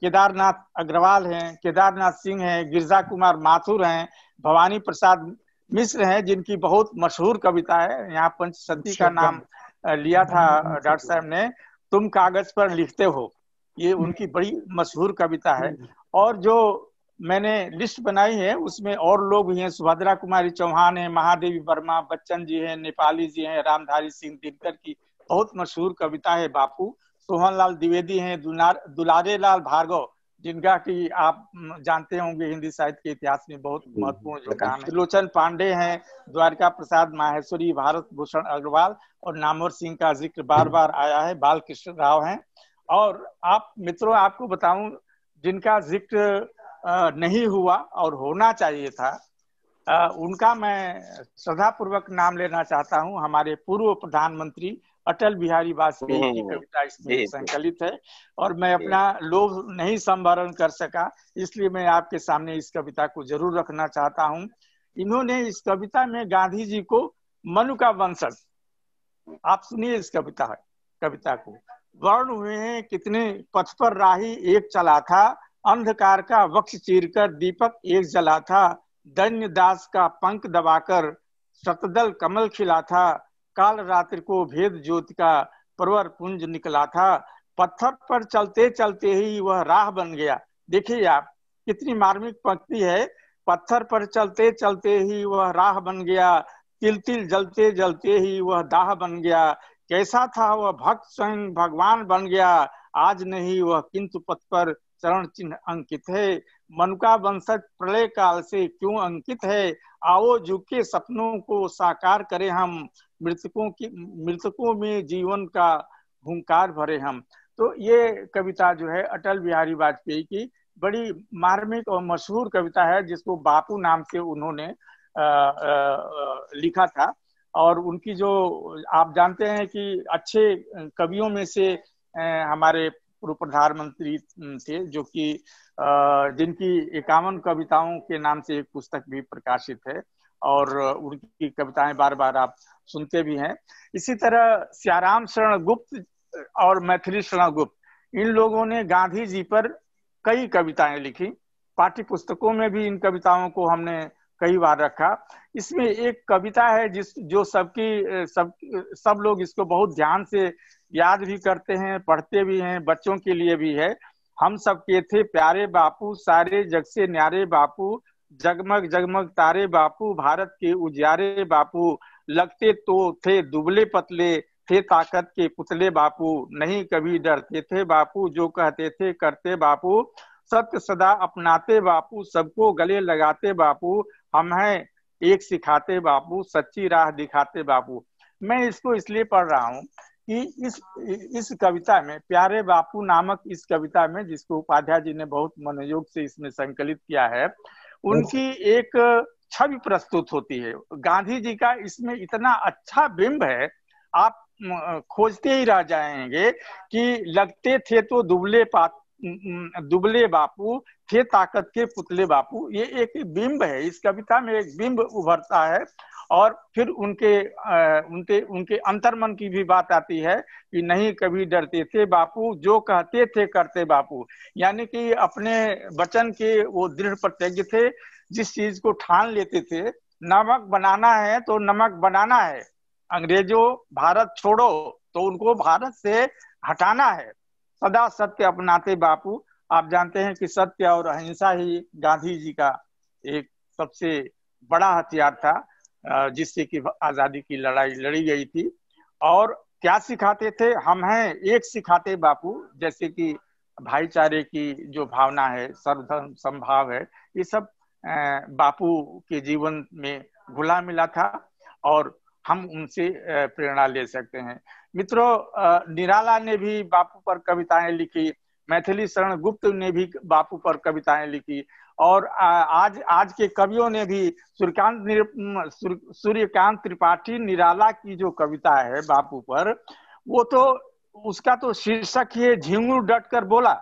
केदारनाथ अग्रवाल हैं, केदारनाथ सिंह हैं, गिरजा कुमार माथुर हैं, भवानी प्रसाद मिश्र हैं, जिनकी बहुत मशहूर कविता है। यहाँ पंचसती का नाम लिया था डॉक्टर साहब ने, तुम कागज पर लिखते हो, ये उनकी बड़ी मशहूर कविता है। और जो मैंने लिस्ट बनाई है उसमें और लोग भी हैं, सुभद्रा कुमारी चौहान है, महादेवी वर्मा, बच्चन जी हैं, नेपाली जी हैं, रामधारी सिंह दिनकर की बहुत मशहूर कविता है बापू, सोहनलाल द्विवेदी हैं, दुलारे लाल भार्गव जिनका कि आप जानते होंगे हिंदी साहित्य के इतिहास में बहुत महत्वपूर्ण योगदान है, लोचन पांडे हैं, द्वारका प्रसाद माहेश्वरी, भारत भूषण अग्रवाल, और नामवर सिंह का जिक्र बार बार आया है, बाल कृष्ण राव हैं। और आप मित्रों, आपको बताऊं जिनका जिक्र नहीं हुआ और होना चाहिए था, उनका मैं श्रद्धापूर्वक नाम लेना चाहता हूं। हमारे पूर्व प्रधानमंत्री अटल बिहारी वाजपेयी की कविता इसमें संकलित है, और मैं अपना लोभ नहीं संवरण कर सका, इसलिए मैं आपके सामने इस कविता को जरूर रखना चाहता हूं। इन्होंने इस कविता में गांधी जी को मनु का वंशज, आप सुनिए इस कविता को। वर्ण हुए हैं कितने पथ पर राही एक चला था, अंधकार का वक्ष चीरकर दीपक एक जला था, दैन्य दास का पंख दबाकर शतदल कमल खिला था, काल रात्रि को भेद ज्योति का परवर पुंज निकला था, पत्थर पर चलते चलते ही वह राह बन गया। देखिए आप, कितनी मार्मिक पंक्ति है। पत्थर पर चलते चलते ही वह राह बन गया, तिल तिल जलते जलते ही वह दाह बन गया, कैसा था वह भक्त स्वयं भगवान बन गया, आज नहीं वह किंतु पथ पर चरण चिन्ह अंकित है, मनु का वंशज प्रलय काल से क्यों अंकित है, आओ युग के सपनों को साकार करें हम, मृतकों में जीवन का हुंकार भरे हम। तो ये कविता जो है अटल बिहारी वाजपेयी की बड़ी मार्मिक और मशहूर कविता है, जिसको बापू नाम से उन्होंने लिखा था। और उनकी जो आप जानते हैं कि अच्छे कवियों में से हमारे पूर्व प्रधानमंत्री थे, जो कि जिनकी 51 कविताओं के नाम से एक पुस्तक भी प्रकाशित है, और उनकी कविताएं बार बार आप सुनते भी हैं। इसी तरह सियाराम शरण गुप्त और मैथिली शरण गुप्त, इन लोगों ने गांधी जी पर कई कविताएं लिखी। पाठ्य पुस्तकों में भी इन कविताओं को हमने कई बार रखा। इसमें एक कविता है जो सब लोग इसको बहुत ध्यान से याद भी करते हैं, पढ़ते भी हैं, बच्चों के लिए भी है। हम सब के थे प्यारे बापू, सारे जग से न्यारे बापू, जगमग जगमग तारे बापू, भारत के उजियारे बापू, लगते तो थे दुबले पतले, थे ताकत के पुतले बापू, नहीं कभी डरते थे बापू, जो कहते थे करते बापू, सत्य सदा अपनाते बापू, सबको गले लगाते बापू, हम हैं एक सिखाते बापू, सच्ची राह दिखाते बापू। मैं इसको इसलिए पढ़ रहा हूँ कि इस कविता में, प्यारे बापू नामक इस कविता में, जिसको उपाध्याय जी ने बहुत मनोयोग से इसमें संकलित किया है, उनकी एक छवि प्रस्तुत होती है। गांधी जी का इसमें इतना अच्छा बिंब है, आप खोजते ही रह जाएंगे कि लगते थे तो दुबले बापू, थे ताकत के पुतले बापू। ये एक बिंब है, इस कविता में एक बिंब उभरता है। और फिर उनके अंतर्मन की भी बात आती है कि नहीं कभी डरते थे बापू, जो कहते थे करते बापू। यानी कि अपने वचन के वो दृढ़ प्रतिज्ञ थे, जिस चीज को ठान लेते थे, नमक बनाना है तो नमक बनाना है, अंग्रेजों भारत छोड़ो तो उनको भारत से हटाना है, सदा सत्य अपनाते बापू। आप जानते हैं कि सत्य और अहिंसा ही गांधी जी का एक सबसे बड़ा हथियार था, जिससे कि आजादी की लड़ाई लड़ी गई थी। और क्या सिखाते थे, हम हैं एक सिखाते बापू, जैसे कि भाईचारे की जो भावना है, सर्वधर्म समभाव है, ये सब बापू के जीवन में घुला मिला था। और हम उनसे प्रेरणा ले सकते हैं। मित्रों, निराला ने भी बापू पर कविताएं लिखी, मैथिली शरण गुप्त ने भी बापू पर कविताएं लिखी, और आज के कवियों ने भी सूर्यकांत त्रिपाठी निराला की जो कविता है बापू पर, वो तो उसका तो शीर्षक ही है झिंगुर डट कर बोला।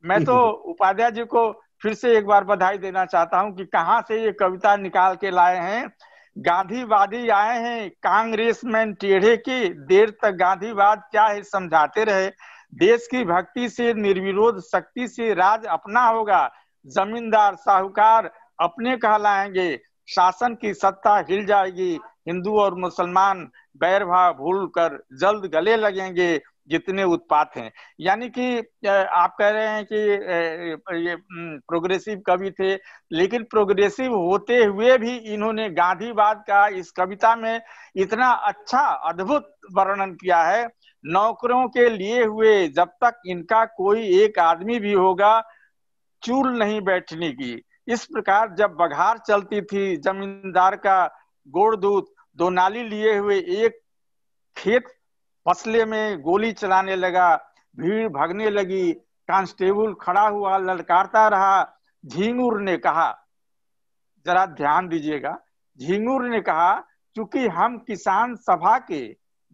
मैं तो उपाध्याय जी को फिर से एक बार बधाई देना चाहता हूं कि कहां से ये कविता निकाल के लाए हैं। गांधीवादी आए हैं कांग्रेस में टेढ़े के, देर तक गांधीवाद क्या है समझाते रहे, देश की भक्ति से निर्विरोध शक्ति से राज अपना होगा, जमींदार साहूकार अपने कहलाएंगे, शासन की सत्ता हिल जाएगी, हिंदू और मुसलमान बैर भाव भूल कर जल्द गले लगेंगे जितने उत्पात हैं। यानी कि आप कह रहे हैं कि ये प्रोग्रेसिव कवि थे, लेकिन प्रोग्रेसिव होते हुए भी इन्होंने गांधीवाद का इस कविता में इतना अच्छा अद्भुत वर्णन किया है। नौकरों के लिए हुए जब तक इनका कोई एक आदमी भी होगा, चूल नहीं बैठने की। इस प्रकार जब बघार चलती थी, जमींदार का गोड़ दूत दो नाली लिए हुए एक खेत फसले में गोली चलाने लगा, भीड़ भागने लगी, कांस्टेबल खड़ा हुआ ललकारता रहा। झिंगुर ने कहा, जरा ध्यान दीजिएगा, झिंगुर ने कहा, चूंकि हम किसान सभा के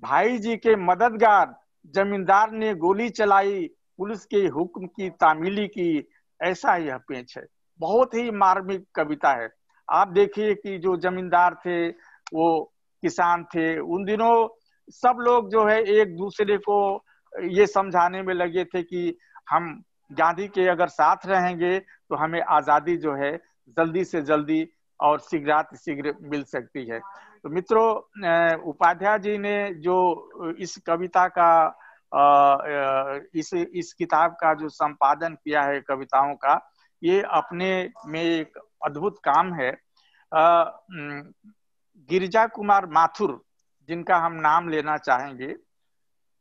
भाई जी के मददगार, जमींदार ने गोली चलाई, पुलिस के हुक्म की तामीली की, ऐसा यह पेच है। बहुत ही मार्मिक कविता है। आप देखिए कि जो जमींदार थे वो किसान थे, उन दिनों सब लोग जो है एक दूसरे को ये समझाने में लगे थे कि हम गांधी के अगर साथ रहेंगे तो हमें आजादी जो है जल्दी से जल्दी और शीघ्र मिल सकती है। तो मित्रों, उपाध्याय जी ने जो इस कविता का इस किताब का जो संपादन किया है कविताओं का, ये अपने में एक अद्भुत काम है। गिरिजा कुमार माथुर, जिनका हम नाम लेना चाहेंगे,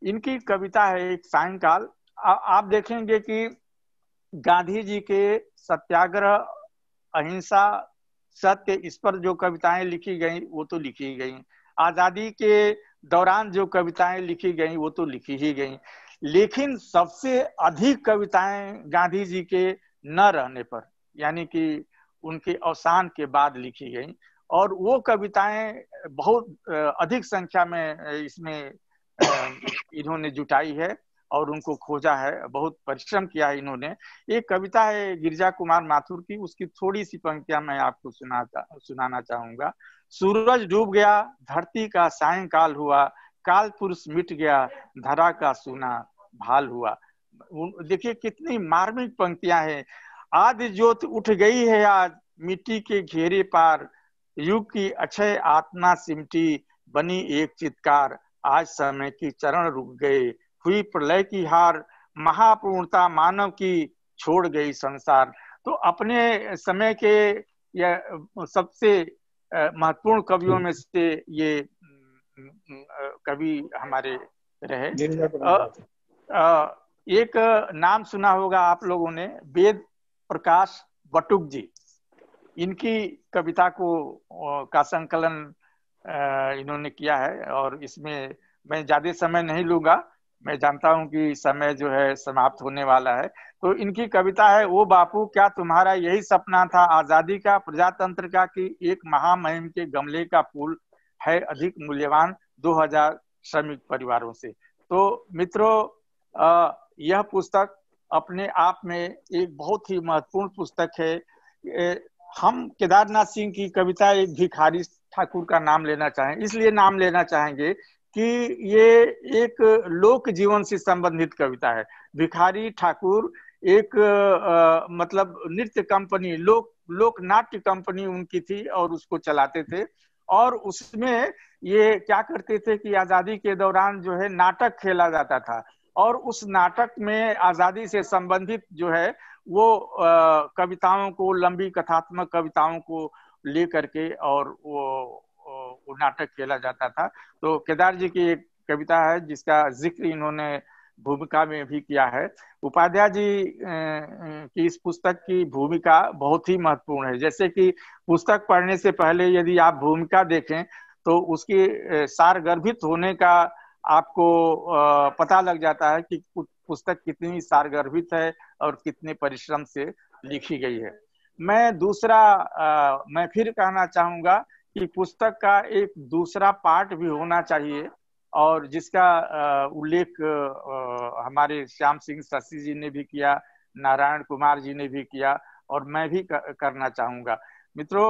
इनकी कविता है एक सायंकाल। आप देखेंगे कि गांधी जी के सत्याग्रह, अहिंसा, सत्य, इस पर जो कविताएं लिखी गई वो तो लिखी गई, आजादी के दौरान जो कविताएं लिखी गई वो तो लिखी ही गई, लेकिन सबसे अधिक कविताएं गांधी जी के न रहने पर, यानी कि उनके अवसान के बाद लिखी गई, और वो कविताएं बहुत अधिक संख्या में इसमें इन्होंने जुटाई है और उनको खोजा है, बहुत परिश्रम किया है इन्होंने। एक कविता है गिरिजा कुमार माथुर की, उसकी थोड़ी सी पंक्तियां मैं आपको सुनाना चाहूंगा। सूरज डूब गया, धरती का सायंकाल हुआ, काल पुरुष मिट गया, धरा का सूना भाल हुआ। देखिए कितनी मार्मिक पंक्तियां हैं। आदि ज्योत उठ गई है आज मिट्टी के घेरे पार, युग की अक्षय आत्मा सिमटी बनी एक चित्कार, आज समय की चरण रुक गए, हुई प्रलय की हार, महापूर्णता मानव की छोड़ गई संसार। तो अपने समय के यह सबसे महत्वपूर्ण कवियों में से ये कवि हमारे रहे। एक नाम सुना होगा आप लोगों ने, वेद प्रकाश बटुक जी। इनकी कविता का संकलन इन्होंने किया है, और इसमें मैं ज्यादा समय नहीं लूंगा, मैं जानता हूं कि समय जो है समाप्त होने वाला है। तो इनकी कविता है, ओ बापू क्या तुम्हारा यही सपना था आजादी का, प्रजातंत्र का, कि एक महामहिम के गमले का फूल है अधिक मूल्यवान 2000 श्रमिक परिवारों से। तो मित्रों, यह पुस्तक अपने आप में एक बहुत ही महत्वपूर्ण पुस्तक है। हम केदारनाथ सिंह की कविता एक भिखारी ठाकुर का नाम लेना चाहें, इसलिए नाम लेना चाहेंगे कि ये एक लोक जीवन से संबंधित कविता है। भिखारी ठाकुर एक मतलब नृत्य कंपनी, लोक नाट्य कंपनी उनकी थी और उसको चलाते थे, और उसमें ये क्या करते थे कि आजादी के दौरान जो है नाटक खेला जाता था, और उस नाटक में आजादी से संबंधित जो है वो कविताओं को, लंबी कथात्मक कविताओं को लेकर के और वो नाटक खेला जाता था। तो केदार जी की एक कविता है जिसका जिक्र इन्होंने भूमिका में भी किया है। उपाध्याय जी की इस पुस्तक की भूमिका बहुत ही महत्वपूर्ण है। जैसे कि पुस्तक पढ़ने से पहले यदि आप भूमिका देखें तो उसके सारगर्भित होने का आपको पता लग जाता है कि पुस्तक कितनी सारगर्भित है और कितने परिश्रम से लिखी गई है। मैं फिर कहना चाहूंगा कि पुस्तक का एक दूसरा पार्ट भी होना चाहिए, और जिसका उल्लेख हमारे श्याम सिंह शशि जी ने भी किया, नारायण कुमार जी ने भी किया, और मैं भी करना चाहूंगा। मित्रों,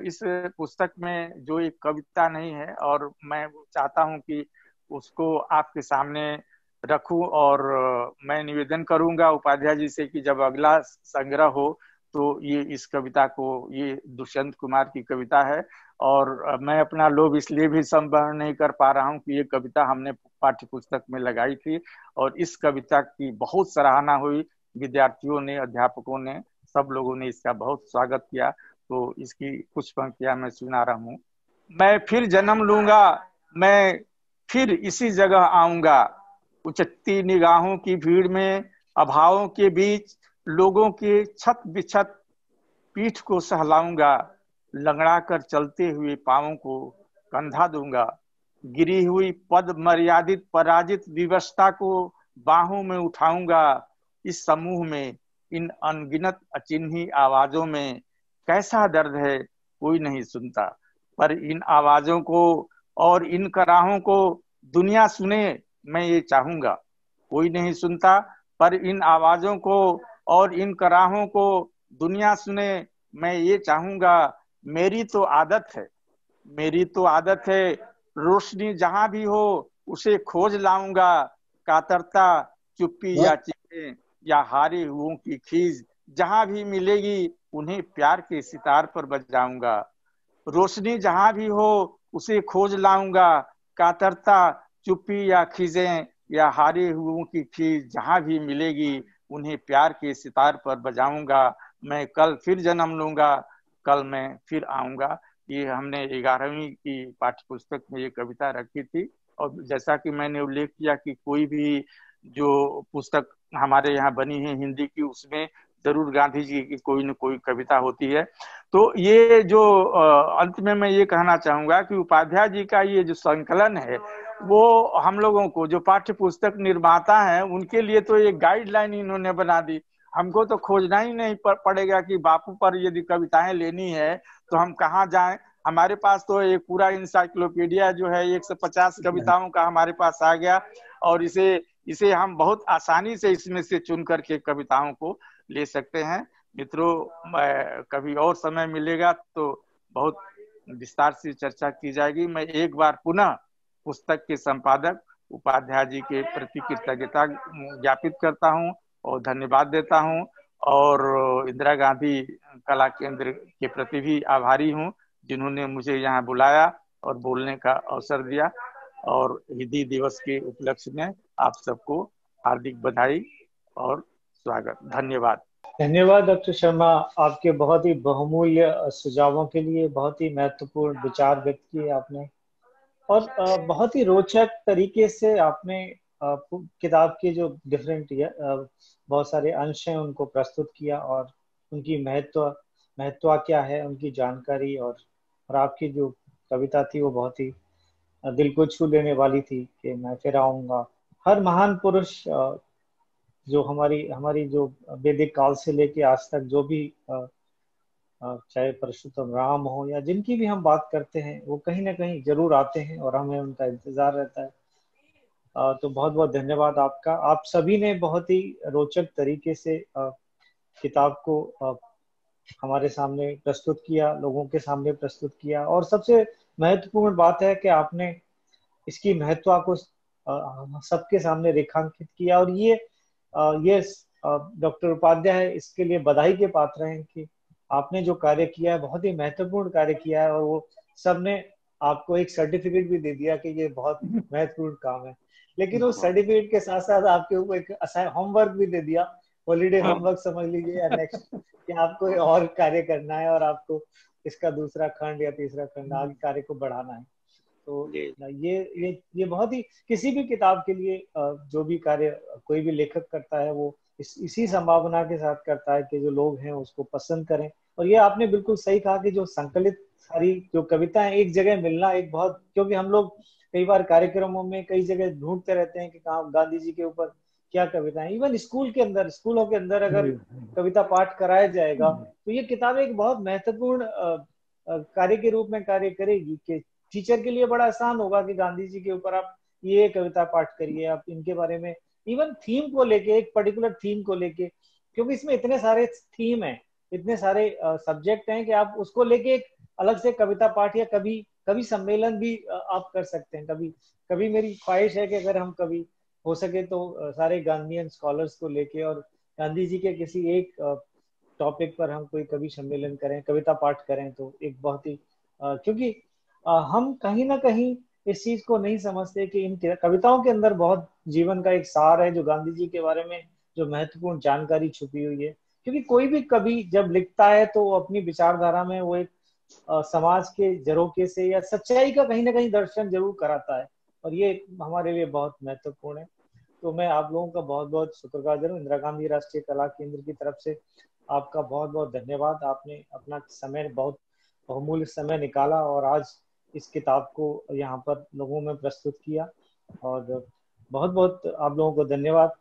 इस पुस्तक में जो एक कविता नहीं है, और मैं चाहता हूं कि उसको आपके सामने रखूं, और मैं निवेदन करूंगा उपाध्याय जी से कि जब अगला संग्रह हो तो ये इस कविता को, ये दुष्यंत कुमार की कविता है, और मैं अपना लोभ इसलिए भी संवरण नहीं कर पा रहा हूँ कि ये कविता हमने पाठ्य पुस्तक में लगाई थी, और इस कविता की बहुत सराहना हुई, विद्यार्थियों ने, अध्यापकों ने, सब लोगों ने इसका बहुत स्वागत किया। तो इसकी कुछ पंक्तियां मैं सुना रहा हूँ। मैं फिर जन्म लूंगा, मैं फिर इसी जगह आऊंगा, उचकती निगाहों की भीड़ में, अभावों के बीच, लोगों के छत बिछत पीठ को सहलाऊंगा, लंगड़ा कर चलते हुए पांवों को कंधा दूंगा, गिरी हुई पद मर्यादित पराजित विवशता को बाहों में उठाऊंगा। इस समूह में, इन अनगिनत अचिन्ही आवाजों में कैसा दर्द है कोई नहीं सुनता, पर इन आवाजों को और इन कराहों को दुनिया सुने मैं ये चाहूंगा। कोई नहीं सुनता, पर इन आवाजों को और इन कराहों को दुनिया सुने मैं ये चाहूंगा। मेरी तो आदत है, मेरी तो आदत है, रोशनी जहां भी हो उसे खोज लाऊंगा, कातरता, चुप्पी या चीखें या हारे हुओं की खीज जहां भी मिलेगी उन्हें प्यार के सितार पर बजाऊंगा। रोशनी जहां भी हो उसे खोज लाऊंगा, कातरता, चुप्पी या खीजें या हारे हुओं की खीज जहां भी मिलेगी उन्हें प्यार के सितार पर बजाऊंगा। मैं कल फिर जन्म लूंगा, कल मैं फिर आऊंगा। ये हमने 11वीं की पाठ्य पुस्तक में ये कविता रखी थी, और जैसा कि मैंने उल्लेख किया कि कोई भी जो पुस्तक हमारे यहाँ बनी है हिंदी की, उसमें जरूर गांधी जी की कोई न कोई कविता होती है। तो ये जो अंत में मैं ये कहना चाहूंगा कि उपाध्याय जी का ये जो संकलन है, वो हम लोगों को, जो पाठ्य पुस्तक निर्माता हैं, उनके लिए तो एक गाइडलाइन इन्होंने बना दी। हमको तो खोजना ही नहीं पड़ेगा कि बापू पर यदि कविताएं लेनी है तो हम कहाँ जाएं। हमारे पास तो एक पूरा इंसाइक्लोपीडिया जो है 150 कविताओं का हमारे पास आ गया, और इसे हम बहुत आसानी से इसमें से चुन करके कविताओं को ले सकते हैं। मित्रों, कभी और समय मिलेगा तो बहुत विस्तार से चर्चा की जाएगी। मैं एक बार पुनः पुस्तक के संपादक उपाध्याय जी के प्रति कृतज्ञता ज्ञापित करता हूँ और धन्यवाद देता हूँ, और इंदिरा गांधी कला केंद्र के प्रति भी आभारी हूँ जिन्होंने मुझे यहाँ बुलाया और बोलने का अवसर दिया। और हिंदी दिवस के उपलक्ष्य में आप सबको हार्दिक बधाई और स्वागत। धन्यवाद। धन्यवाद डॉक्टर शर्मा, आपके बहुत ही बहुमूल्य सुझावों के लिए। बहुत ही महत्वपूर्ण विचार व्यक्त किए आपने, और बहुत ही रोचक तरीके से आपने किताब के जो डिफरेंट बहुत सारे अंश हैं उनको प्रस्तुत किया, और उनकी महत्व क्या है, उनकी जानकारी, और आपकी जो कविता थी वो बहुत ही दिल को छू लेने वाली थी कि मैं फिर आऊंगा। हर महान पुरुष जो हमारी जो वैदिक काल से लेके आज तक जो भी चाहे परशुराम राम हो या जिनकी भी हम बात करते हैं, वो कहीं ना कहीं जरूर आते हैं और हमें उनका इंतजार रहता है। तो बहुत बहुत धन्यवाद आपका। आप सभी ने बहुत ही रोचक तरीके से किताब को हमारे सामने प्रस्तुत किया, लोगों के सामने प्रस्तुत किया, और सबसे महत्वपूर्ण बात है कि आपने इसकी महत्व को सबके सामने रेखांकित किया। और ये डॉक्टर उपाध्याय इसके लिए बधाई के पात्र हैं कि आपने जो कार्य किया है बहुत ही महत्वपूर्ण कार्य किया है, और वो सबने आपको एक सर्टिफिकेट भी दे दिया कि ये बहुत महत्वपूर्ण काम है। लेकिन उस सर्टिफिकेट के साथ साथ आपके ऊपर एक होमवर्क भी दे दिया, हॉलीडे होमवर्क समझ लीजिए, या नेक्स्ट कि आपको और कार्य करना है और आपको इसका दूसरा खंड या तीसरा खंड आगे कार्य को बढ़ाना है। तो ये बहुत ही, किसी भी किताब के लिए जो भी कार्य कोई भी लेखक करता है वो इसी संभावना के साथ करता है कि जो लोग हैं उसको पसंद करें। और ये आपने बिल्कुल सही कहा कि जो संकलित सारी जो कविताएं एक जगह मिलना एक बहुत, क्योंकि हम लोग कई बार कार्यक्रमों में कई जगह ढूंढते रहते हैं कि कहाँ गांधी जी के ऊपर क्या कविताएं, इवन स्कूल के अंदर, स्कूलों के अंदर अगर कविता पाठ कराया जाएगा तो ये किताब एक बहुत महत्वपूर्ण कार्य के रूप में कार्य करेगी कि टीचर के लिए बड़ा आसान होगा कि गांधी जी के ऊपर आप ये कविता पाठ करिए, आप इनके बारे में इवन थीम को लेके, एक पर्टिकुलर थीम को लेके, क्योंकि इसमें इतने सारे थीम हैं, इतने सारे सब्जेक्ट हैं कि आप उसको लेके एक अलग से कविता पाठ या कभी कभी सम्मेलन भी आप कर सकते हैं। कभी कभी मेरी ख्वाहिश है कि अगर हम कभी हो सके तो सारे गांधीयन स्कॉलर्स को लेके और गांधी जी के किसी एक टॉपिक पर हम कोई कवि सम्मेलन करें, कविता पाठ करें, तो एक बहुत ही क्योंकि हम कहीं ना कहीं इस चीज को नहीं समझते कि इन कविताओं के अंदर बहुत जीवन का एक सार है, जो गांधी जी के बारे में जो महत्वपूर्ण जानकारी छुपी हुई है। क्योंकि कोई भी कवि जब लिखता है तो वो अपनी विचारधारा में वो एक समाज के झरोखे से या सच्चाई का कहीं ना कहीं दर्शन जरूर कराता है, और ये हमारे लिए बहुत महत्वपूर्ण है। तो मैं आप लोगों का बहुत बहुत शुक्रगुजार हूँ। इंदिरा गांधी राष्ट्रीय कला केंद्र की तरफ से आपका बहुत बहुत धन्यवाद। आपने अपना समय, बहुत बहुमूल्य समय निकाला और आज इस किताब को यहाँ पर लोगों में प्रस्तुत किया, और बहुत बहुत आप लोगों को धन्यवाद।